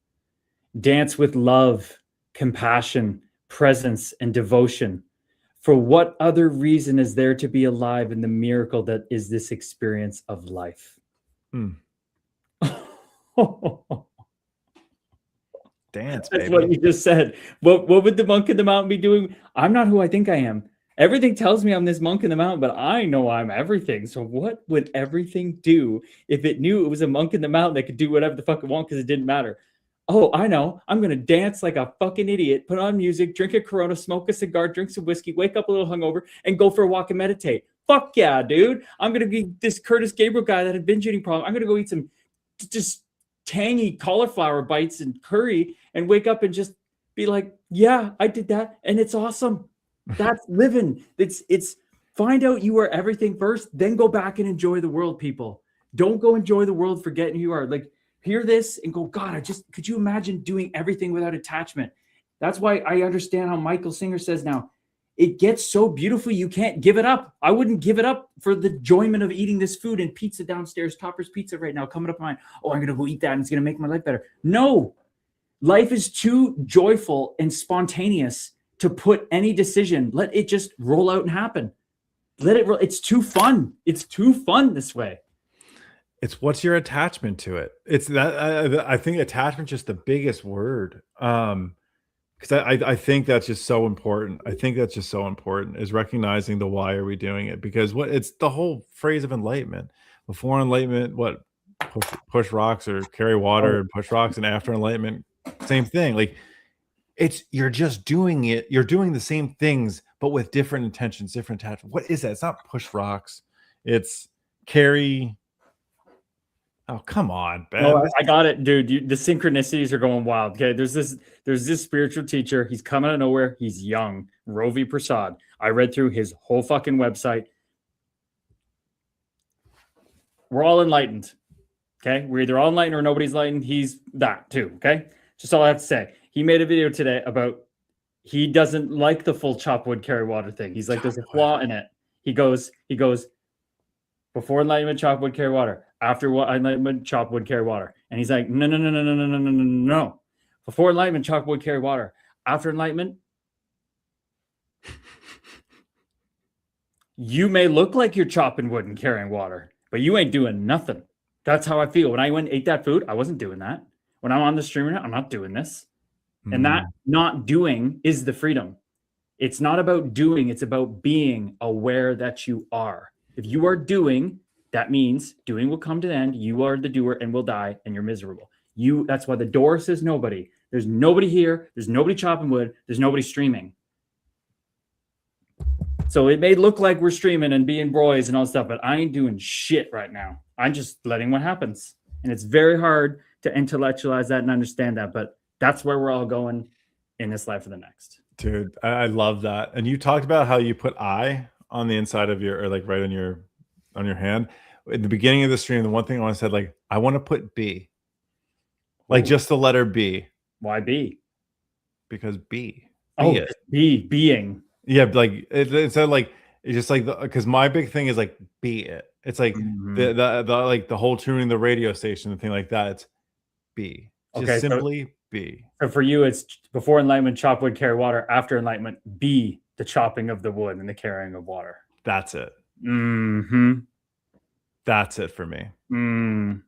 Dance with love, compassion, presence, and devotion. For what other reason is there to be alive in the miracle that is this experience of life? Hmm. Dance, That's baby. what you just said. What would the monk in the mountain be doing? I'm not who I think I am. Everything tells me I'm this monk in the mountain, but I know I'm everything. So what would everything do if it knew it was a monk in the mountain that could do whatever the fuck it want because it didn't matter? Oh, I know. I'm going to dance like a fucking idiot, put on music, drink a Corona, smoke a cigar, drink some whiskey, wake up a little hungover, and go for a walk and meditate. Fuck yeah, dude. I'm going to be this Curtis Gabriel guy that had binge eating problem. I'm going to go eat some just tangy cauliflower bites and curry and wake up and just be like, yeah, I did that. And it's awesome. That's living. It's find out you are everything first, then go back and enjoy the world, people. Don't go enjoy the world forgetting who you are. Like, hear this and go, God, could you imagine doing everything without attachment? That's why I understand how Michael Singer says now, it gets so beautiful, you can't give it up. I wouldn't give it up for the enjoyment of eating this food and pizza downstairs, Topper's Pizza right now, coming up mine. Oh, I'm going to go eat that and it's going to make my life better. No, life is too joyful and spontaneous to put any decision. Let it just roll out and happen. It's too fun. It's too fun this way. It's what's your attachment to it? It's that I think attachment's just the biggest word. Because I think that's just so important. I think that's just so important is recognizing the why are we doing it? Because it's the whole phrase of enlightenment. Before enlightenment, push rocks or carry water and push rocks, and after enlightenment, same thing. Like you're just doing it. You're doing the same things, but with different intentions, different attachment. What is that? It's not push rocks. It's carry. Oh, come on, Ben. No, I got it, dude. The synchronicities are going wild. Okay, there's this spiritual teacher. He's coming out of nowhere. He's young, Ravi Prasad. I read through his whole fucking website. We're all enlightened. Okay, we're either all enlightened or nobody's enlightened. He's that too. Okay, just all I have to say. He made a video today about he doesn't like the full chop wood carry water thing. He's like, there's a flaw in it. He goes. Before enlightenment, chop wood, carry water. After enlightenment, chop wood, carry water. And he's like, no. Before enlightenment, chop wood, carry water. After enlightenment, you may look like you're chopping wood and carrying water, but you ain't doing nothing. That's how I feel. When I went and ate that food, I wasn't doing that. When I'm on the stream, I'm not doing this. And that not doing is the freedom. It's not about doing. It's about being aware that you are. If you are doing, that means doing will come to the end. You are the doer and will die, and you're miserable. That's why the door says nobody. There's nobody here. There's nobody chopping wood. There's nobody streaming. So it may look like we're streaming and being boys and all stuff, but I ain't doing shit right now. I'm just letting what happens. And it's very hard to intellectualize that and understand that, but that's where we're all going in this life or the next. Dude, I love that. And you talked about how you put I on the inside of your, or like right on your hand. At the beginning of the stream, the one thing I want to say, like, I want to put B. Like just the letter B. Why B? Because B. Being. Yeah, like it's like it's just like because my big thing is like be it. It's like the like the whole tuning the radio station and thing like that. It's B. Just simply B. So for you, it's before enlightenment, chop wood, carry water. After enlightenment, B, the chopping of the wood and the carrying of water. That's it. That's it for me.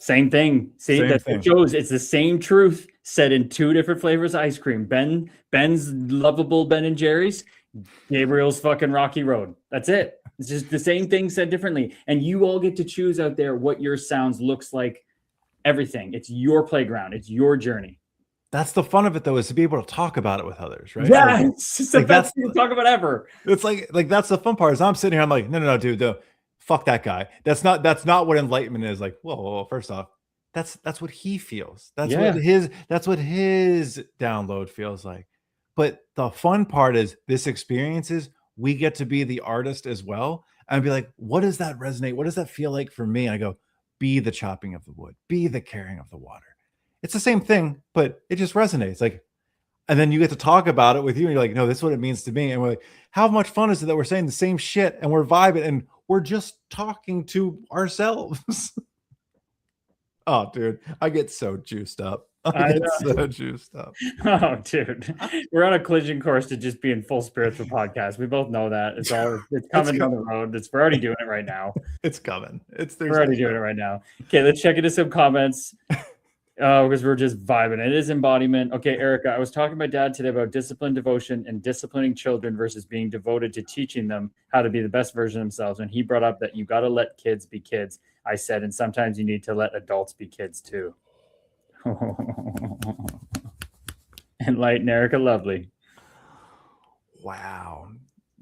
Same thing. It shows it's the same truth said in two different flavors of ice cream. Ben's lovable Ben and Jerry's, Gabriel's fucking Rocky Road. That's it. It's just the same thing said differently. And you all get to choose out there what your sounds looks like. Everything. It's your playground. It's your journey. That's the fun of it, though, is to be able to talk about it with others, right? Yeah, it's the best thing to talk about ever. It's like that's the fun part. Is I'm sitting here, I'm like, no, dude, fuck that guy. That's not what enlightenment is. Like, whoa, first off, that's what he feels. That's what his download feels like. But the fun part is this experience is we get to be the artist as well and be like, what does that resonate? What does that feel like for me? And I go, be the chopping of the wood, be the carrying of the water. It's the same thing, but it just resonates. Like, and then you get to talk about it with you and you're like, no, this is what it means to me. And we're like, how much fun is it that we're saying the same shit and we're vibing and we're just talking to ourselves? Oh, dude, I get so juiced up. I get so juiced up. Oh, dude, we're on a collision course to just be in full spiritual podcast. We both know that it's coming down the road. We're already doing it right now. It's coming. We're already doing it right now. Okay, let's check into some comments because we're just vibing. It is embodiment. Okay, Erica, I was talking to my dad today about discipline, devotion, and disciplining children versus being devoted to teaching them how to be the best version of themselves. And he brought up that you got to let kids be kids. I said, and sometimes you need to let adults be kids too. Enlighten Erica Lovely. Wow.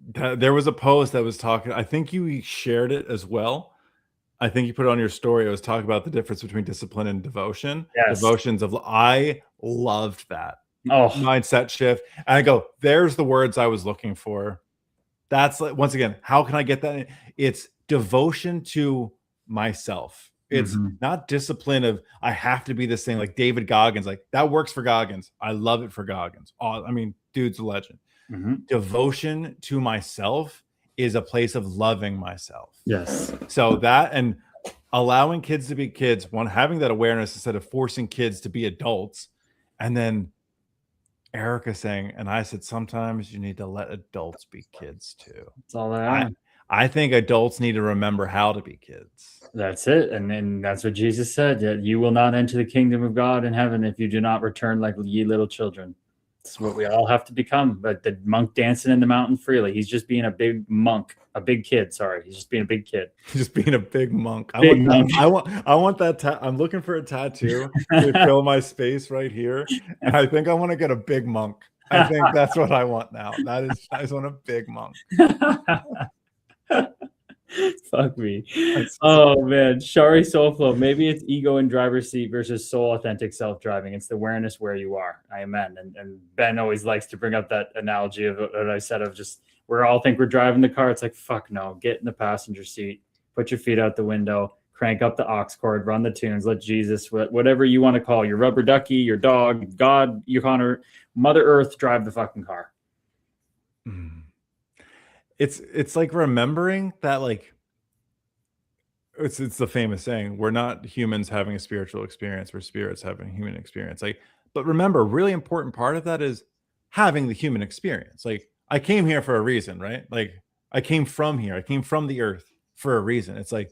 There was a post that was talking, I think you shared it as well. I think you put it on your story. It was talking about the difference between discipline and devotion. Yes. I loved that. Oh, mindset shift. And I go, there's the words I was looking for. That's like, once again, how can I get that? It's devotion to myself. It's not discipline of I have to be this thing like David Goggins. Like that works for Goggins. I love it for Goggins. I mean, dude's a legend. Devotion to myself is a place of loving myself. Yes. So that and allowing kids to be kids, one, having that awareness instead of forcing kids to be adults. And then Erica saying, and I said, sometimes you need to let adults be kids too. That's all I think adults need to remember how to be kids. That's it. And that's what Jesus said. That you will not enter the kingdom of God in heaven if you do not return like ye little children. That's what we all have to become. But the monk dancing in the mountain freely, he's just being a big monk, a big kid. Sorry. He's just being a big kid. Just being a big monk. I want that. I'm looking for a tattoo to fill my space right here. And I think I want to get a big monk. I think that's what I want now. I just want a big monk. Fuck me. Oh man, Shari Soulflow. Maybe it's ego in driver's seat versus soul authentic self-driving. It's the awareness where you are. Amen. And Ben always likes to bring up that analogy of what I said of just we all think we're driving the car. It's like, fuck no, get in the passenger seat, put your feet out the window, crank up the aux cord, run the tunes, let Jesus, whatever you want to call your rubber ducky, your dog, God, your Connor, Mother Earth, drive the fucking car. It's like remembering that, like it's the famous saying, we're not humans having a spiritual experience, we're spirits having a human experience. Like, but remember, a really important part of that is having the human experience. Like, I came here for a reason, right? Like, I came from here, I came from the earth for a reason. It's like,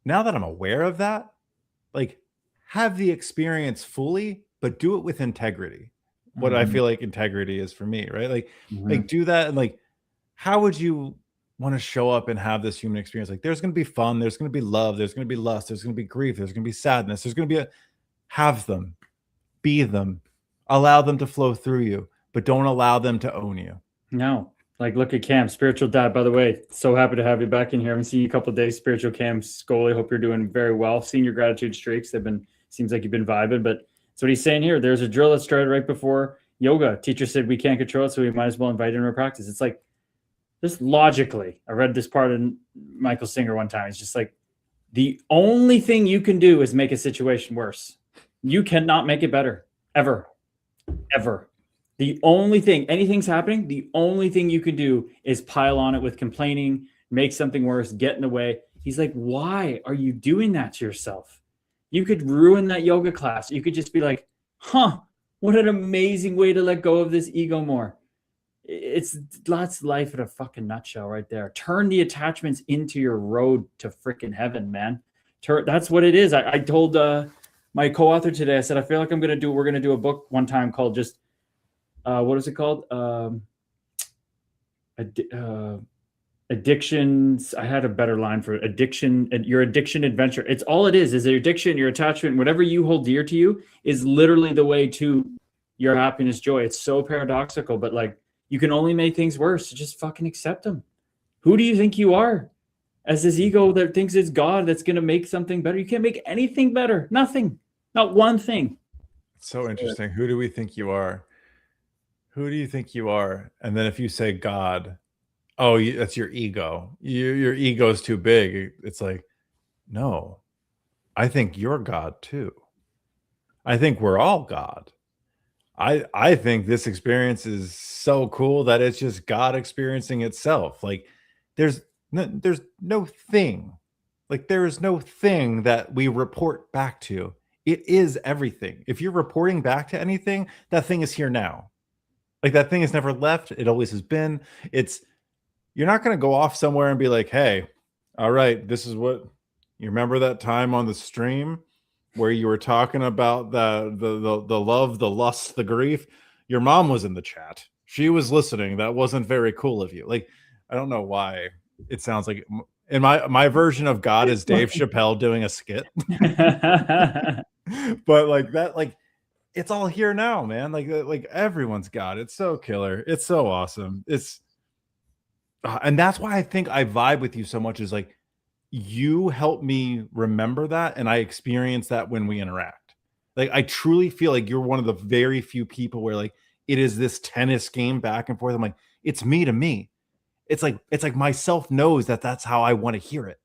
now that I'm aware of that, like, have the experience fully, but do it with integrity. What I feel like integrity is for me, right? Like, like do that and like, how would you want to show up and have this human experience. Like there's going to be fun, there's going to be love, there's going to be lust, there's going to be grief, there's going to be sadness, there's going to be have them, be them, allow them to flow through you, but don't allow them to own you. No. Like, look at Cam, spiritual dad. By the way, so happy to have you back in here. I haven't seen you a couple of days. Spiritual Cam Scully. Hope you're doing very well. Seeing your gratitude streaks. Seems like you've been vibing, but that's what he's saying here. There's a drill that started right before yoga. Teacher said we can't control it, so we might as well invite it into our practice. It's like, just logically, I read this part in Michael Singer one time. It's just like, the only thing you can do is make a situation worse. You cannot make it better, ever, ever. The only thing, anything's happening, the only thing you can do is pile on it with complaining, make something worse, get in the way. He's like, why are you doing that to yourself? You could ruin that yoga class. You could just be like, huh, what an amazing way to let go of this ego more. That's life in a fucking nutshell right there. Turn the attachments into your road to freaking heaven, man. That's what it is. I told my co-author today, I said, I feel like we're going to do a book one time called just, what is it called? Addictions. I had a better line for addiction. Your addiction adventure. It's all it is your addiction, your attachment, whatever you hold dear to you is literally the way to your happiness, joy. It's so paradoxical, but like you can only make things worse. So just fucking accept them. Who do you think you are? As this ego that thinks it's God that's going to make something better. You can't make anything better. Nothing. Not one thing. So interesting. Who do we think you are? Who do you think you are? And then if you say God, oh, that's your ego. Your ego is too big. It's like, no, I think you're God too. I think we're all God. I think this experience is so cool that it's just God experiencing itself. Like there's no thing. Like there is no thing that we report back to. It is everything. If you're reporting back to anything, that thing is here now. Like that thing has never left. It always has been. You're not going to go off somewhere and be like, hey, all right, this is what you remember that time on the stream where you were talking about the love, the lust, the grief. Your mom was in the chat. She was listening. That wasn't very cool of you. Like, I don't know why it sounds like in my version of God is Dave Chappelle doing a skit. But like that, like it's all here now, man. Like everyone's got it. It's so killer. It's so awesome. And that's why I think I vibe with you so much is like you help me remember that. And I experience that when we interact. Like I truly feel like you're one of the very few people where like it is this tennis game back and forth. I'm like, it's me to me. It's like myself knows that that's how I want to hear it.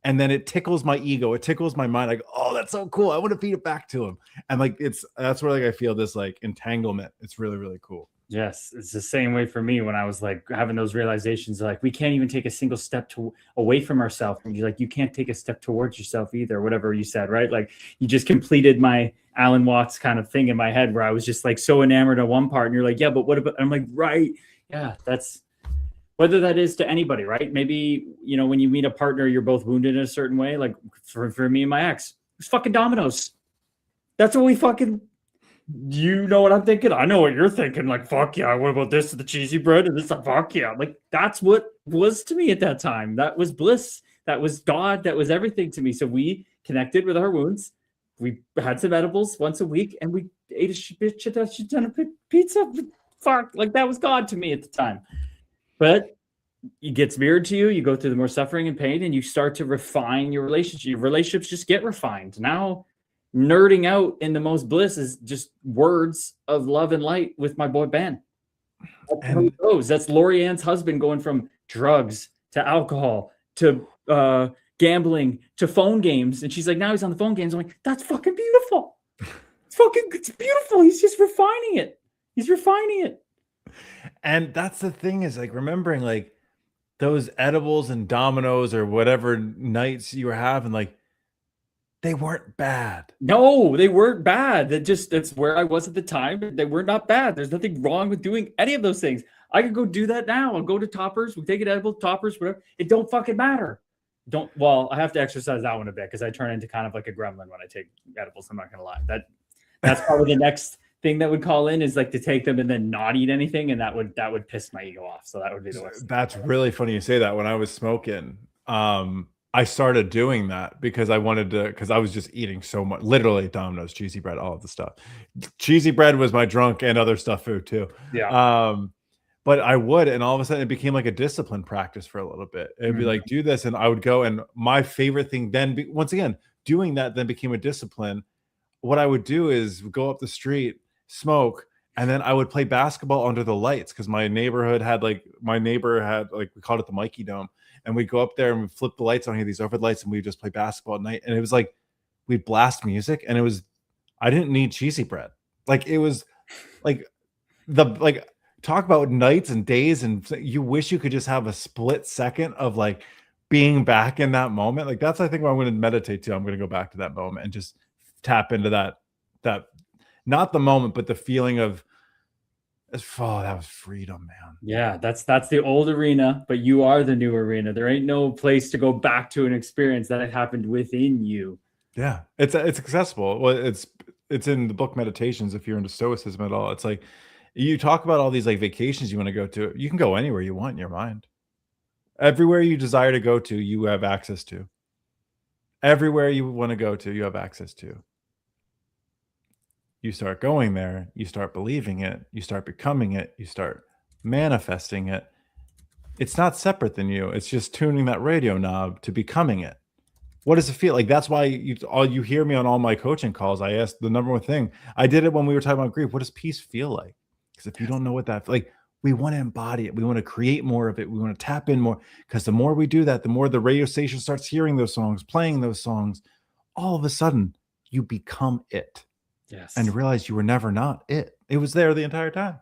And then it tickles my ego. It tickles my mind. Like, oh, that's so cool. I want to feed it back to him. And like, that's where like, I feel this like entanglement. It's really, really cool. Yes. It's the same way for me when I was like having those realizations, like we can't even take a single step away from ourselves. And you're like, you can't take a step towards yourself either, whatever you said, right? Like you just completed my Alan Watts kind of thing in my head where I was just like so enamored of one part and you're like, yeah, but what about, I'm like, right. Yeah. That's, whether that is to anybody, right? Maybe, you know, when you meet a partner, you're both wounded in a certain way. Like for me and my ex, it was fucking dominoes. That's what we fucking, you know what I'm thinking? I know what you're thinking. Like, fuck yeah. What about this? The cheesy bread and this? Fuck yeah. Like, that's what was to me at that time. That was bliss. That was God. That was everything to me. So we connected with our wounds. We had some edibles once a week and we ate a shit ton of pizza. Fuck. Like, that was God to me at the time. But it gets mirrored to you. You go through the more suffering and pain and you start to refine your relationship. Your relationships just get refined. Now, nerding out in the most bliss is just words of love and light with my boy Ben. That's how it goes. That's Lori Ann's husband going from drugs to alcohol to gambling to phone games. And she's like, now he's on the phone games. I'm like, that's fucking beautiful. It's beautiful. He's just refining it. He's refining it. And that's the thing is like remembering like those edibles and dominoes or whatever nights you were having, like they weren't bad. No, they weren't bad. That's where I was at the time. They were not bad. There's nothing wrong with doing any of those things. I could go do that now. I'll go to Toppers. We'll take an edible, Toppers, whatever. It don't fucking matter. I have to exercise that one a bit because I turn into kind of like a gremlin when I take edibles. I'm not gonna lie. That's probably the next thing that would call in is like to take them and then not eat anything, and that would piss my ego off. So that would be the worst. That's really funny you say that. When I was smoking, I started doing that because I wanted to, because I was just eating so much, literally Domino's, cheesy bread, all of the stuff. Cheesy bread was my drunk and other stuff food too. Yeah. But I would, and all of a sudden it became like a discipline practice for a little bit. It'd be like, do this, and I would go, and my favorite thing then, once again, doing that then became a discipline. What I would do is go up the street, smoke, and then I would play basketball under the lights because my neighbor had like, we called it the Mikey Dome, and we'd go up there and we'd flip the lights on here, these overhead lights, and we'd just play basketball at night. And it was like we'd blast music, and I didn't need cheesy bread. Like it was like talk about nights and days, and you wish you could just have a split second of like being back in that moment. Like that's, I think, what I'm going to meditate to. I'm going to go back to that moment and just tap into that not the moment, but the feeling of, oh, that was freedom, man. Yeah, that's the old arena, but you are the new arena. There ain't no place to go back to an experience that had happened within you. Yeah, it's accessible. Well, it's in the book Meditations. If you're into Stoicism at all, it's like you talk about all these like vacations you want to go to. You can go anywhere you want in your mind. Everywhere you desire to go to, you have access to. Everywhere you want to go to, you have access to. You start going there, you start believing it, you start becoming it, you start manifesting it. It's not separate than you. It's just tuning that radio knob to becoming it. What does it feel like? That's why you hear me on all my coaching calls. I asked the number one thing. I did it when we were talking about grief. What does peace feel like? Because if you don't know what that, like, we want to embody it. We want to create more of it. We want to tap in more, because the more we do that, the more the radio station starts hearing those songs, playing those songs. All of a sudden, you become it. Yes. And realize you were never not it. It was there the entire time.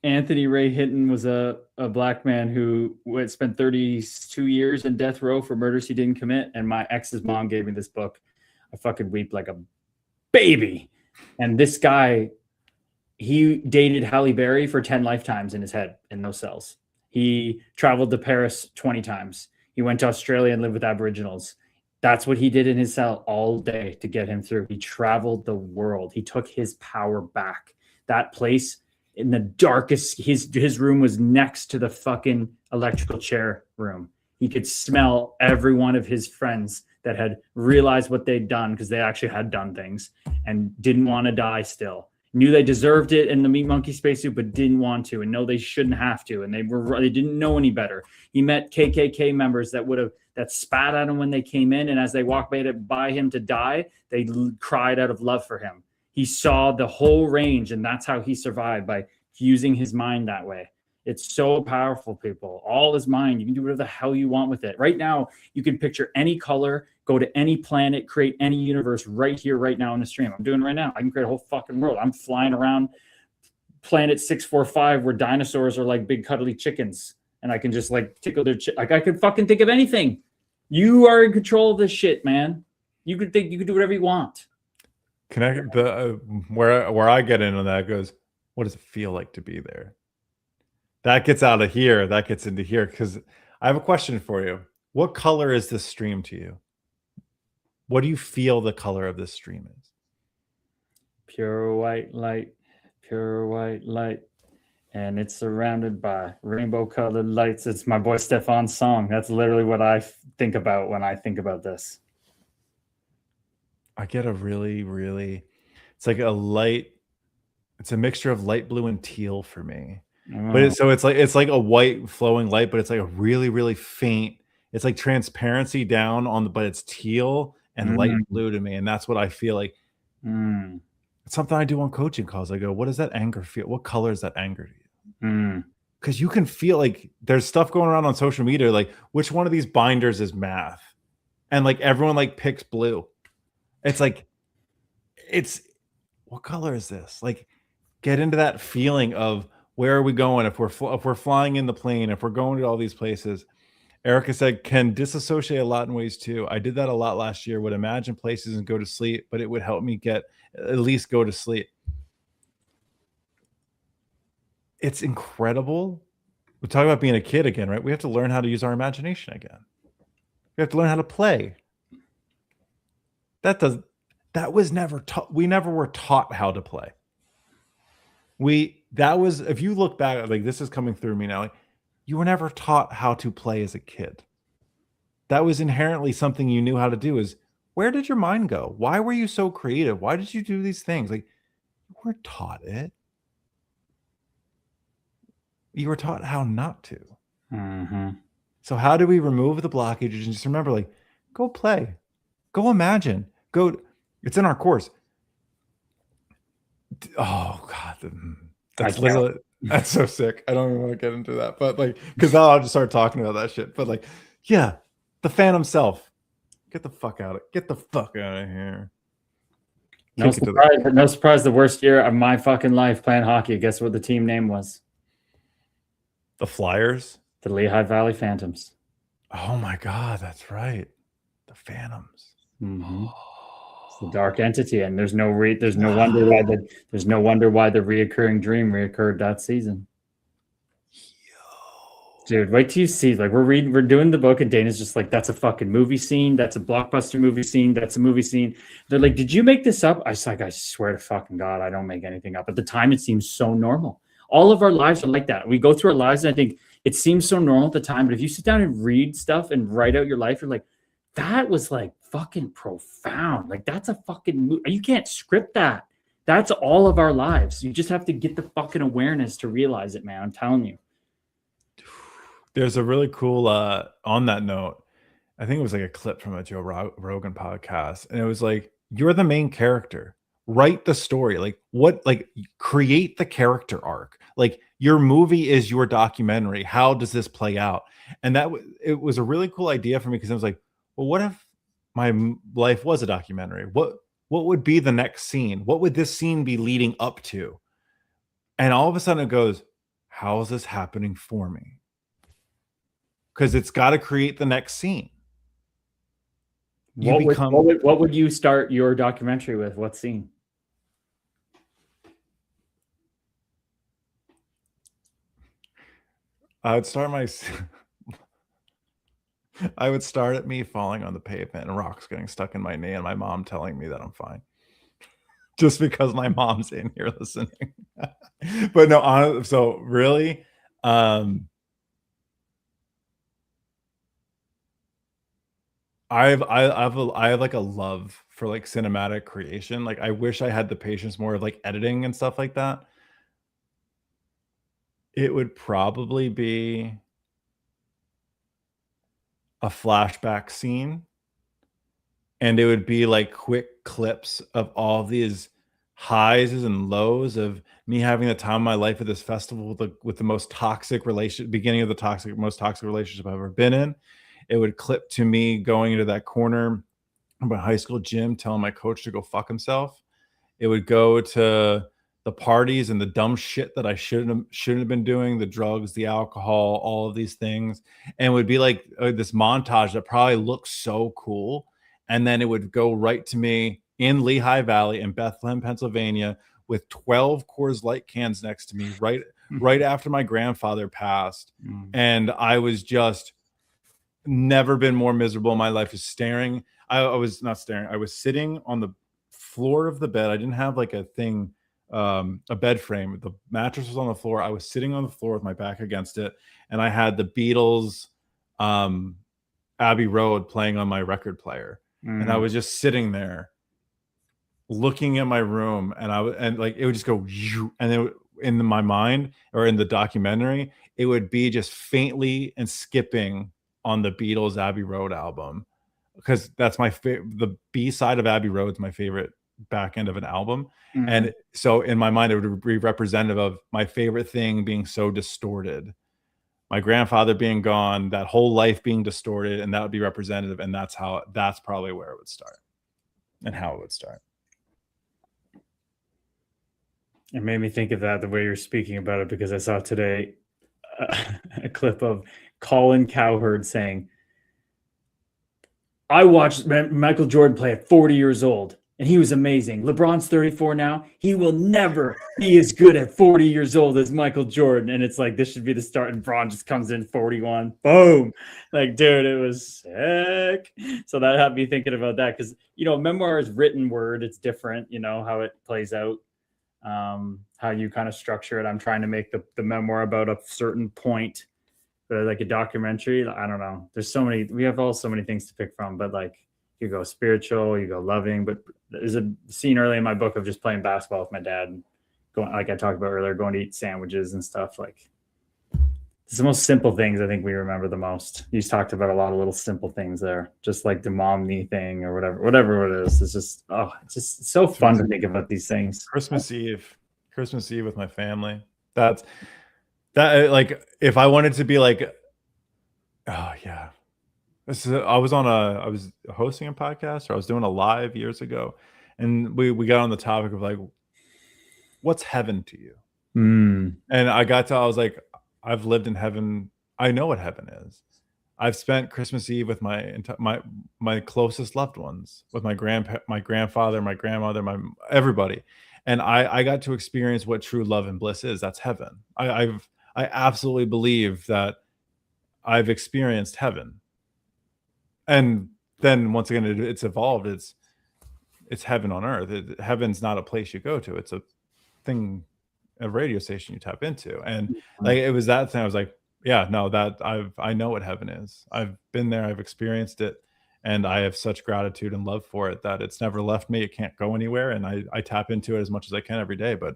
Anthony Ray Hinton was a black man who spent 32 years in death row for murders he didn't commit. And my ex's mom gave me this book. I fucking weep like a baby. And this guy, he dated Halle Berry for 10 lifetimes in his head in those cells. He traveled to Paris 20 times. He went to Australia and lived with Aboriginals. That's what he did in his cell all day to get him through. He traveled the world. He took his power back. That place in the darkest, his room was next to the fucking electrical chair room. He could smell every one of his friends that had realized what they'd done, because they actually had done things and didn't want to die still. Knew they deserved it in the Meat Monkey spacesuit, but didn't want to, and know they shouldn't have to, and they didn't know any better. He met KKK members that spat at him when they came in, and as they walked by him to die, they cried out of love for him. He saw the whole range, and that's how he survived, by using his mind that way. It's so powerful, people. All is mind. You can do whatever the hell you want with it. Right now, you can picture any color, go to any planet, create any universe right here, right now in the stream. I'm doing it right now. I can create a whole fucking world. I'm flying around planet 645 where dinosaurs are like big cuddly chickens, and I can just like tickle their like I could fucking think of anything. You are in control of this shit, man. You could do whatever you want. Connect the where I get into that goes, what does it feel like to be there? That gets out of here. That gets into here, because I have a question for you. What color is this stream to you? What do you feel the color of this stream is? Pure white light, pure white light. And it's surrounded by rainbow colored lights. It's my boy Stefan's song. That's literally what I think about when I think about this. I get a really, really, it's like a light, it's a mixture of light blue and teal for me. But it's like a white flowing light, but it's like a really, really faint. It's like transparency down on the, but it's teal and light blue to me. And that's what I feel like. It's something I do on coaching calls. I go, what does that anger feel? What color is that anger to you? Because you can feel like there's stuff going around on social media, like which one of these binders is math? And like everyone like picks blue. It's like, what color is this? Like, get into that feeling of where are we going? If we're flying in the plane, if we're going to all these places. Erica said, can disassociate a lot in ways too. I did that a lot last year, would imagine places and go to sleep, but it would help me at least go to sleep. It's incredible. We talk about being a kid again, right? We have to learn how to use our imagination again. We have to learn how to play. That was never taught. We never were taught how to play. That was, if you look back, like this is coming through me now, like you were never taught how to play as a kid. That was inherently something you knew how to do. Is where did your mind go? Why were you so creative? Why did you do these things? Like you weren't taught it. You were taught how not to. Mm-hmm. So how do we remove the blockages and just remember, like, go play, go imagine, go. It's in our course. Oh God, that's so sick. I don't even want to get into that, but like, because now I'll just start talking about that shit. But like, yeah, the Phantom Self, get the fuck out of here. No surprise. The worst year of my fucking life playing hockey. Guess what the team name was? The Flyers, the Lehigh Valley Phantoms. Oh my God, that's right. The Phantoms. Mm-hmm. It's the dark entity, and there's no wonder why the reoccurring dream reoccurred that season. Dude, wait till you see. Like we're doing the book, and Dana's just like, "That's a fucking movie scene. That's a blockbuster movie scene. That's a movie scene." They're like, "Did you make this up?" I was like, "I swear to fucking God, I don't make anything up." At the time, it seems so normal. All of our lives are like that. We go through our lives, and I think it seems so normal at the time. But if you sit down and read stuff and write out your life, you're like, "That was like fucking profound. Like that's a fucking movie. You can't script that. That's all of our lives. You just have to get the fucking awareness to realize it, man. I'm telling you." There's a really cool on that note, I think it was like a clip from a Joe Rogan podcast, and it was like, you're the main character, write the story, like create the character arc, like your movie is your documentary, how does this play out? And it was a really cool idea for me, because I was like, well, what if my life was a documentary? What would be the next scene? What would this scene be leading up to? And all of a sudden it goes, how is this happening for me? Because it's got to create the next scene. What would you start your documentary with? What scene? I would start at me falling on the pavement and rocks getting stuck in my knee, and my mom telling me that I'm fine. Just because my mom's in here listening. But no, so really, I have like a love for like cinematic creation. Like I wish I had the patience more of like editing and stuff like that. It would probably be a flashback scene, and it would be like quick clips of all these highs and lows of me having the time of my life at this festival with the most toxic beginning of the most toxic relationship I've ever been in. It would clip to me going into that corner of my high school gym, telling my coach to go fuck himself. It would go to the parties and the dumb shit that I shouldn't have been doing, the drugs, the alcohol, all of these things. And it would be like this montage that probably looks so cool. And then it would go right to me in Lehigh Valley in Bethlehem, Pennsylvania, with 12 Coors Light cans next to me right after my grandfather passed. And I was just never been more miserable in my life. Is staring. I was not staring. I was sitting on the floor of the bed. I didn't have like a thing, a bed frame. The mattress was on the floor. I was sitting on the floor with my back against it, and I had the Beatles, Abbey Road playing on my record player, and I was just sitting there, looking at my room, and like it would just go, and then in my mind or in the documentary, it would be just faintly and skipping on the Beatles Abbey Road album, because that's my the B side of Abbey Road is my favorite back end of an album. And so in my mind, it would be representative of my favorite thing being so distorted, my grandfather being gone, that whole life being distorted, and that would be representative. And that's probably where it would start and how it would start. It made me think of that the way you're speaking about it, because I saw today a clip of Colin Cowherd saying, I watched Michael Jordan play at 40 years old, and he was amazing. LeBron's 34 now. He will never be as good at 40 years old as Michael Jordan. And it's like, this should be the start. And Bron just comes in 41. Boom. Like, dude, it was sick. So that had me thinking about that, because, memoir is written word. It's different, how it plays out. How how you kind of structure it. I'm trying to make the memoir about a certain point, like a documentary. I don't know. There's so many. We have so many things to pick from, but like you go spiritual, you go loving. But there's a scene early in my book of just playing basketball with my dad, and going, like I talked about earlier, going to eat sandwiches and stuff. Like it's the most simple things I think we remember the most. You talked about a lot of little simple things there, just like the mom knee thing or whatever it is. It's just it's so fun to think about these things. Christmas Eve with my family. That like if I wanted to be like, oh yeah, I was hosting a podcast, or I was doing a live years ago, and we got on the topic of like, what's heaven to you? Mm. And I was like, I've lived in heaven. I know what heaven is. I've spent Christmas Eve with my closest loved ones, with my grandfather, my grandmother, everybody, and I got to experience what true love and bliss is. That's heaven. I absolutely believe that I've experienced heaven, and then once again, it's evolved. It's heaven on earth. Heaven's not a place you go to. It's a thing, a radio station you tap into. And like it was that thing. I was like, yeah, no, that I know what heaven is. I've been there, I've experienced it, and I have such gratitude and love for it that it's never left me. It can't go anywhere, and I tap into it as much as I can every day. But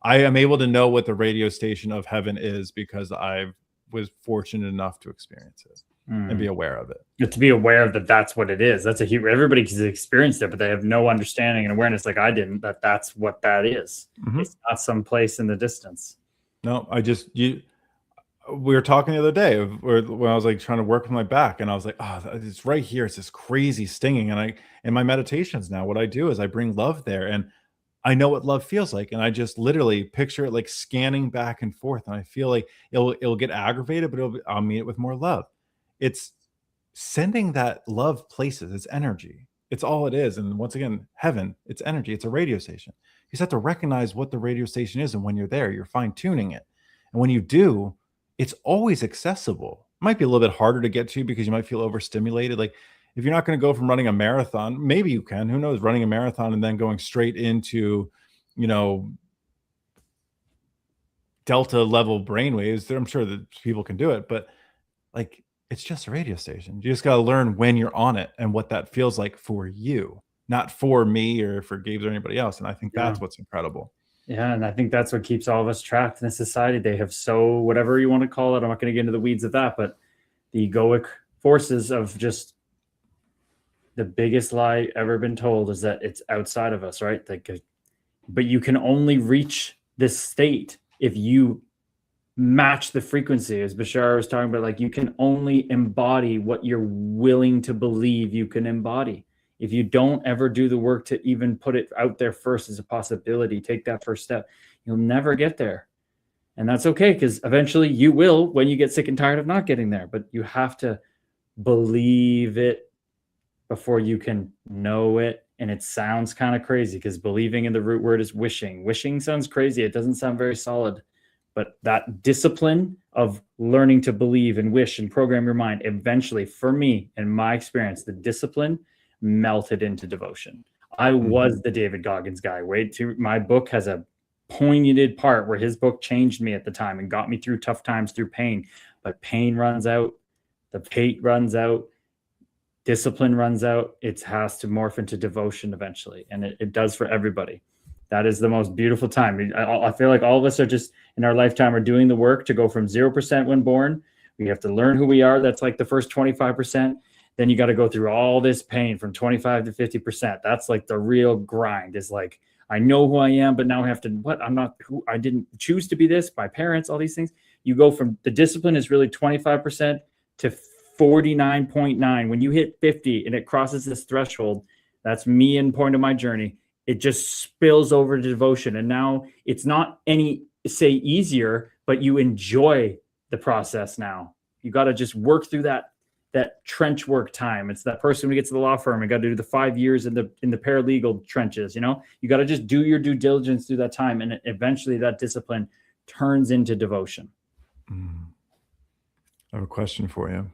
I am able to know what the radio station of heaven is because I was fortunate enough to experience it and be aware of it. To be aware of that's what it is. That's everybody has experienced it, but they have no understanding and awareness, like I didn't, that's what that is. Mm-hmm. It's not some place in the distance. No, we were talking the other day when I was like trying to work with my back, and I was like, oh, it's right here. It's this crazy stinging. And in my meditations now, what I do is I bring love there, and I know what love feels like. And I just literally picture it like scanning back and forth. And I feel like it'll get aggravated, but I'll meet it with more love. It's sending that love places. It's energy. It's all it is. And once again, heaven, it's energy. It's a radio station. You just have to recognize what the radio station is. And when you're there, you're fine tuning it. And when you do, it's always accessible. It might be a little bit harder to get to because you might feel overstimulated. Like if you're not going to go from running a marathon, maybe you can, who knows, running a marathon and then going straight into, delta level brainwaves. I'm sure that people can do it, but like, it's just a radio station. You just got to learn when you're on it and what that feels like for you, not for me or for Gabe or anybody else. And I think that's what's incredible. Yeah. And I think that's what keeps all of us trapped in a society. They have whatever you want to call it. I'm not going to get into the weeds of that, but the egoic forces of just the biggest lie ever been told is that it's outside of us, right? Like, but you can only reach this state if you match the frequency, as Bashar was talking about. Like you can only embody what you're willing to believe you can embody. If you don't ever do the work to even put it out there first as a possibility, take that first step, you'll never get there. And that's okay, because eventually you will when you get sick and tired of not getting there. But you have to believe it before you can know it. And it sounds kind of crazy because believing in the root word is wishing. Wishing sounds crazy. It doesn't sound very solid. But that discipline of learning to believe and wish and program your mind, eventually, for me, in my experience, the discipline melted into devotion. I was the David Goggins guy. My book has a poignant part where his book changed me at the time and got me through tough times, through pain. But pain runs out. The hate runs out. Discipline runs out. It has to morph into devotion eventually. And it does for everybody. That is the most beautiful time. I feel like all of us are just in our lifetime are doing the work to go from 0% when born. We have to learn who we are. That's like the first 25%. Then you got to go through all this pain from 25 to 50%. That's like the real grind. Is like, I know who I am, but now I have to, I'm not who, I didn't choose to be this, my parents, all these things. You go from, the discipline is really 25% to 49.9. When you hit 50 and it crosses this threshold, that's me and point of my journey. It just spills over to devotion. And now it's not easier, but you enjoy the process now. You got to just work through that trench work time. It's that person who gets to the law firm and got to do the 5 years in the paralegal trenches. You got to just do your due diligence through that time. And eventually that discipline turns into devotion. I have a question for you.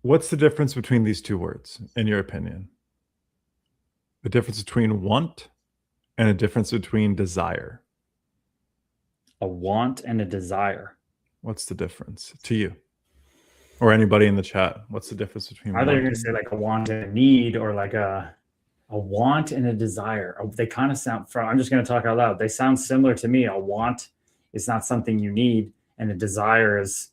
What's the difference between these two words, in your opinion? The difference between want And a difference between desire. A want and a desire. What's the difference to you? Or anybody in the chat? What's the difference between I thought you were want going to say like a want and a need, or like a want and a desire. They kind of sound, I'm just going to talk out loud. They sound similar to me. A want is not something you need, and a desire is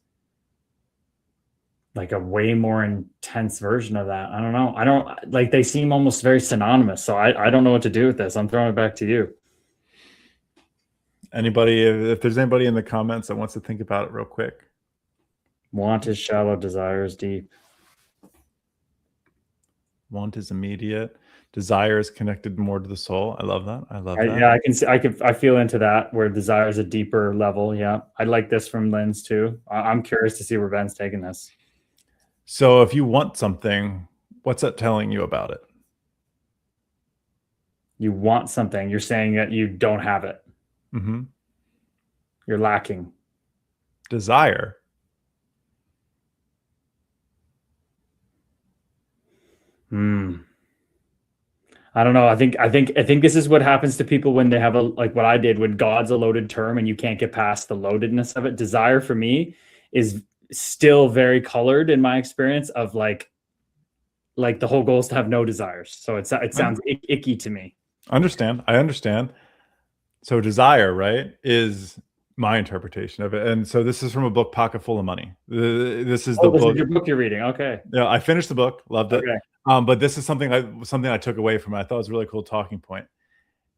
like a way more intense version of that. I don't know. I don't like, they seem almost very synonymous. So I don't know what to do with this. I'm throwing it back to you. Anybody, if there's anybody in the comments that wants to think about it real quick. Want is shallow, desire is deep. Want is immediate. Desire is connected more to the soul. I love that. I love that. Yeah, I can see. I feel into that, where desire is a deeper level. Yeah, I like this from Lynn's too. I'm curious to see where Ben's taking this. So if you want something, what's that telling you about it? You want something. You're saying that you don't have it. Mm-hmm. You're lacking. Desire. I don't know. I think this is what happens to people when they have like what I did, when God's a loaded term and you can't get past the loadedness of it. Desire for me is still very colored in my experience of like the whole goal is to have no desires. So it sounds icky to me. I understand. So desire, right, is my interpretation of it. And so this is from a book, Pocket Full of Money. This is the book. This is your book you're reading. Okay. Yeah, I finished the book, loved it. Okay. But this is something I took away from it. I thought it was a really cool talking point.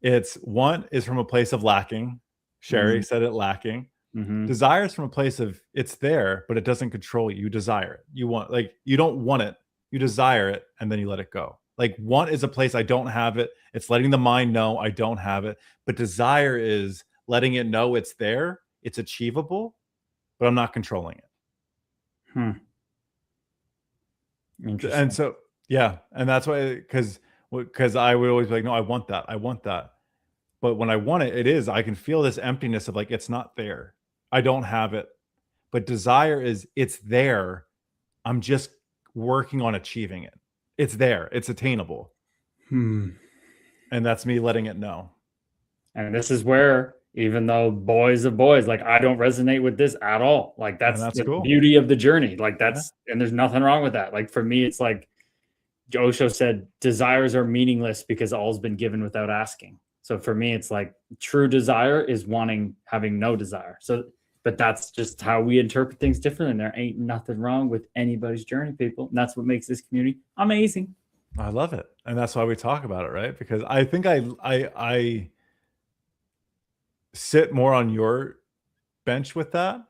It's one is from a place of lacking. Sherry said it, lacking. Mm-hmm. Desire is from a place of it's there, but it doesn't control you. You desire it. You want, like, you don't want it. You desire it, and then you let it go. Like, want is a place I don't have it. It's letting the mind know I don't have it. But desire is letting it know it's there. It's achievable, but I'm not controlling it. Interesting. And so, yeah. And that's why, because I would always be like, no, I want that. But when I want it, I can feel this emptiness of like, it's not there. I don't have it. But desire is, it's there. I'm just working on achieving it. It's there. It's attainable. And that's me letting it know. And this is where, even though boys of boys, like, I don't resonate with this at all. Like, that's the cool. beauty of the journey. Like, that's, and there's nothing wrong with that. Like, for me, it's like Osho said, desires are meaningless because all's been given without asking. So for me, it's like true desire is having no desire. So, but that's just how we interpret things differently. And there ain't nothing wrong with anybody's journey, people. And that's what makes this community amazing. I love it. And that's why we talk about it, right? Because I think I sit more on your bench with that,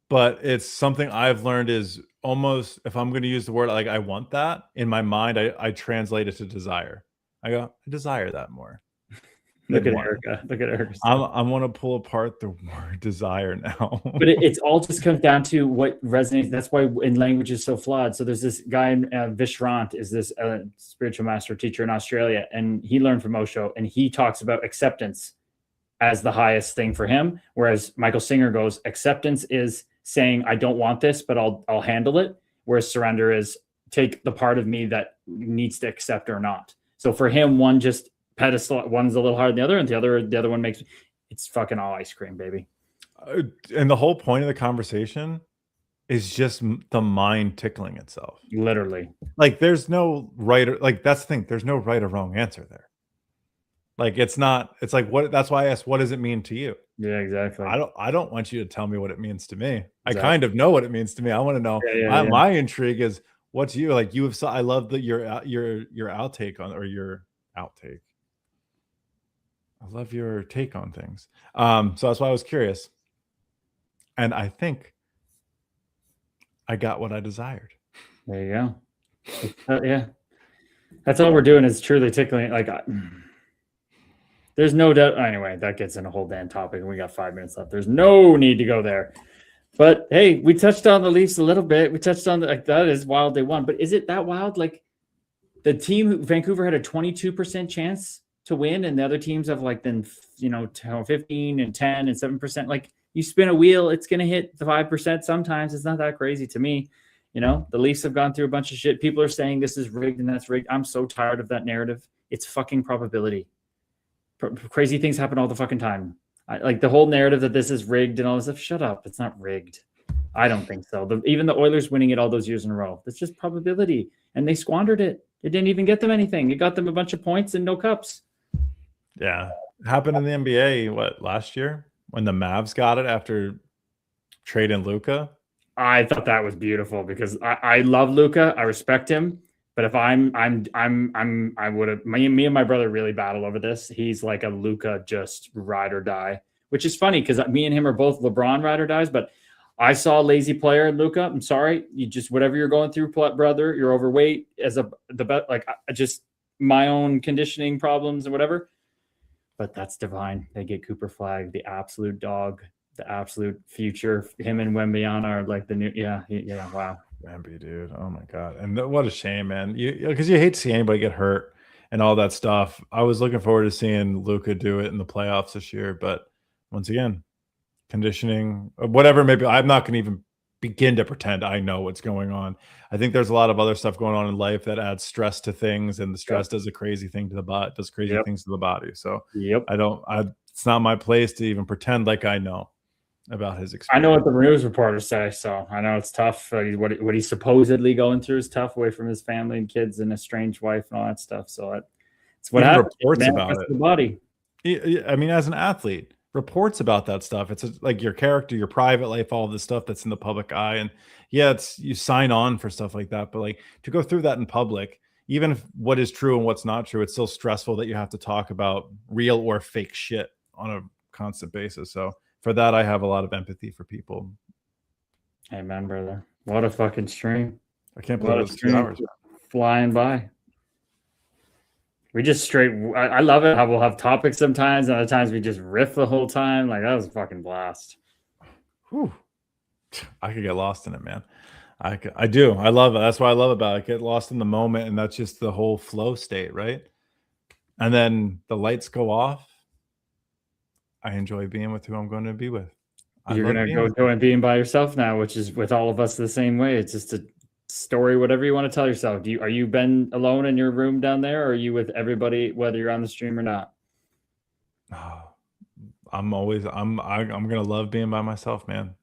but it's something I've learned is almost, if I'm going to use the word, like, I want that, in my mind, I translate it to desire. I go, I desire that more. Look at Erica. I want to pull apart the word desire now. But it's all just comes down to what resonates. That's why in language is so flawed. So there's this guy, Vishrant, is this spiritual master teacher in Australia, and he learned from Osho, and he talks about acceptance as the highest thing for him. Whereas Michael Singer goes, acceptance is saying, I don't want this, but I'll handle it. Whereas surrender is take the part of me that needs to accept or not. So for him, one just pedestal, one's a little harder than the other, and the other one makes it's fucking all ice cream, baby. And the whole point of the conversation is just the mind tickling itself. Literally. Like, there's no right or, like, that's the thing. There's no right or wrong answer there. Like, it's not, it's like, what, that's why I asked, what does it mean to you? Yeah, exactly. I don't want you to tell me what it means to me. Exactly. I kind of know what it means to me. I want to know. My intrigue is, what's you, like, you have, I love that your outtake on, or your outtake. I love your take on things. So that's why I was curious. And I think I got what I desired. There you go. Yeah. That's all we're doing is truly tickling. Like, there's no doubt. Anyway, that gets in a whole damn topic, and we got 5 minutes left. There's no need to go there. But hey, we touched on the Leafs a little bit. We touched on that is wild they won. But is it that wild? Like, the team, Vancouver, had a 22% chance to win, and the other teams have like then 15 and 10 and 7%. Like, you spin a wheel, it's gonna hit the 5% sometimes. It's not that crazy to me. The Leafs have gone through a bunch of shit. People are saying this is rigged and that's rigged. I'm so tired of that narrative. It's fucking probability. Crazy things happen all the fucking time. Like the whole narrative that this is rigged and all this stuff. Shut up. It's not rigged. I don't think so. Even the Oilers winning it all those years in a row. That's just probability. And they squandered it. It didn't even get them anything. It got them a bunch of points and no cups. Yeah. It happened in the NBA, last year? When the Mavs got it after trading Luka? I thought that was beautiful because I love Luka. I respect him. But if I would have, me and my brother really battle over this. He's like a Luka just ride or die, which is funny because me and him are both LeBron ride or dies. But I saw a lazy player in Luka. I'm sorry, you just whatever you're going through, brother. You're overweight just my own conditioning problems and whatever. But that's divine. They get Cooper Flag, the absolute dog, the absolute future. Him and Wembanyama are like the new. Yeah. Wow. Wemby, dude. Oh my god. And what a shame, man. Because you hate to see anybody get hurt and all that stuff. I was looking forward to seeing Luka do it in the playoffs this year, but once again, conditioning, whatever. Maybe I'm not going to even begin to pretend I know what's going on. I think there's a lot of other stuff going on in life that adds stress to things, and the stress does a crazy thing to the body. Does crazy things to the body. So it's not my place to even pretend like I know about his experience. I know what the news reporters say, so I know it's tough. What he's supposedly going through is tough, away from his family and kids and a strange wife and all that stuff. So it's what happens. Reports about it. The body. I mean, as an athlete, reports about that stuff. It's like your character, your private life, all this stuff that's in the public eye. And you sign on for stuff like that. But like to go through that in public, even if what is true and what's not true, it's still stressful that you have to talk about real or fake shit on a constant basis. So for that, I have a lot of empathy for people. Amen, brother. What a fucking stream. I can't believe it's 2 hours. Flying by. We just I love it how we'll have topics sometimes, and other times we just riff the whole time. Like, that was a fucking blast. Whew. I could get lost in it, man. I do. I love it. That's what I love about it. I get lost in the moment, and that's just the whole flow state, right? And then the lights go off. I enjoy being with who I'm going to be with. You're going to go and being by yourself now, which is with all of us the same way. It's just a story, whatever you want to tell yourself. Are you been alone in your room down there, or are you with everybody, whether you're on the stream or not? I'm going to love being by myself, man.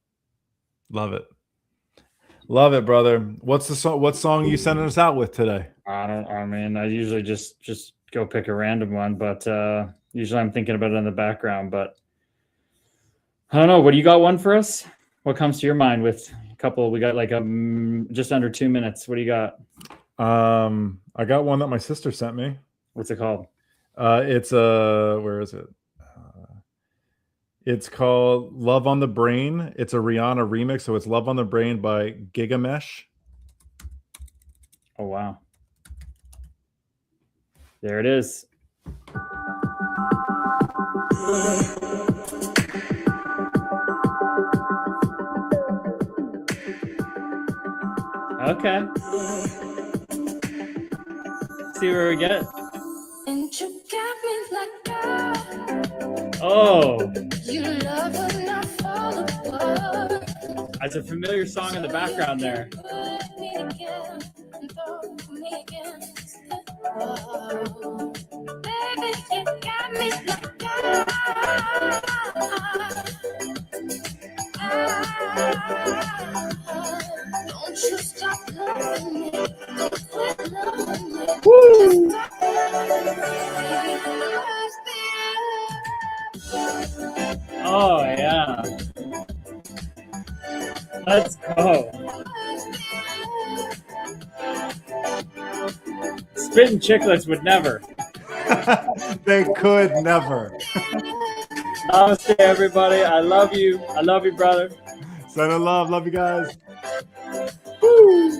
Love it. Love it, brother. What's the song? What song are you sending us out with today? I usually just go pick a random one, but usually I'm thinking about it in the background, but I don't know. What do you got one for us? What comes to your mind with a couple? We got like just under 2 minutes. What do you got? I got one that my sister sent me. What's it called? Where is it? It's called Love on the Brain. It's a Rihanna remix. So it's Love on the Brain by Gigamesh. Oh, wow. There it is. Okay. See where we get. And you got me like that. Oh. You love her, not fall apart. That's a familiar song in the background there. Baby, you got me like that. Don't you stop loving me. Don't quit loving me. Woo! Oh, yeah. Let's go. Spitting Chicklets would never. They could never. Namaste, everybody. I love you. I love you, brother. Send in love. Love you guys. Woo!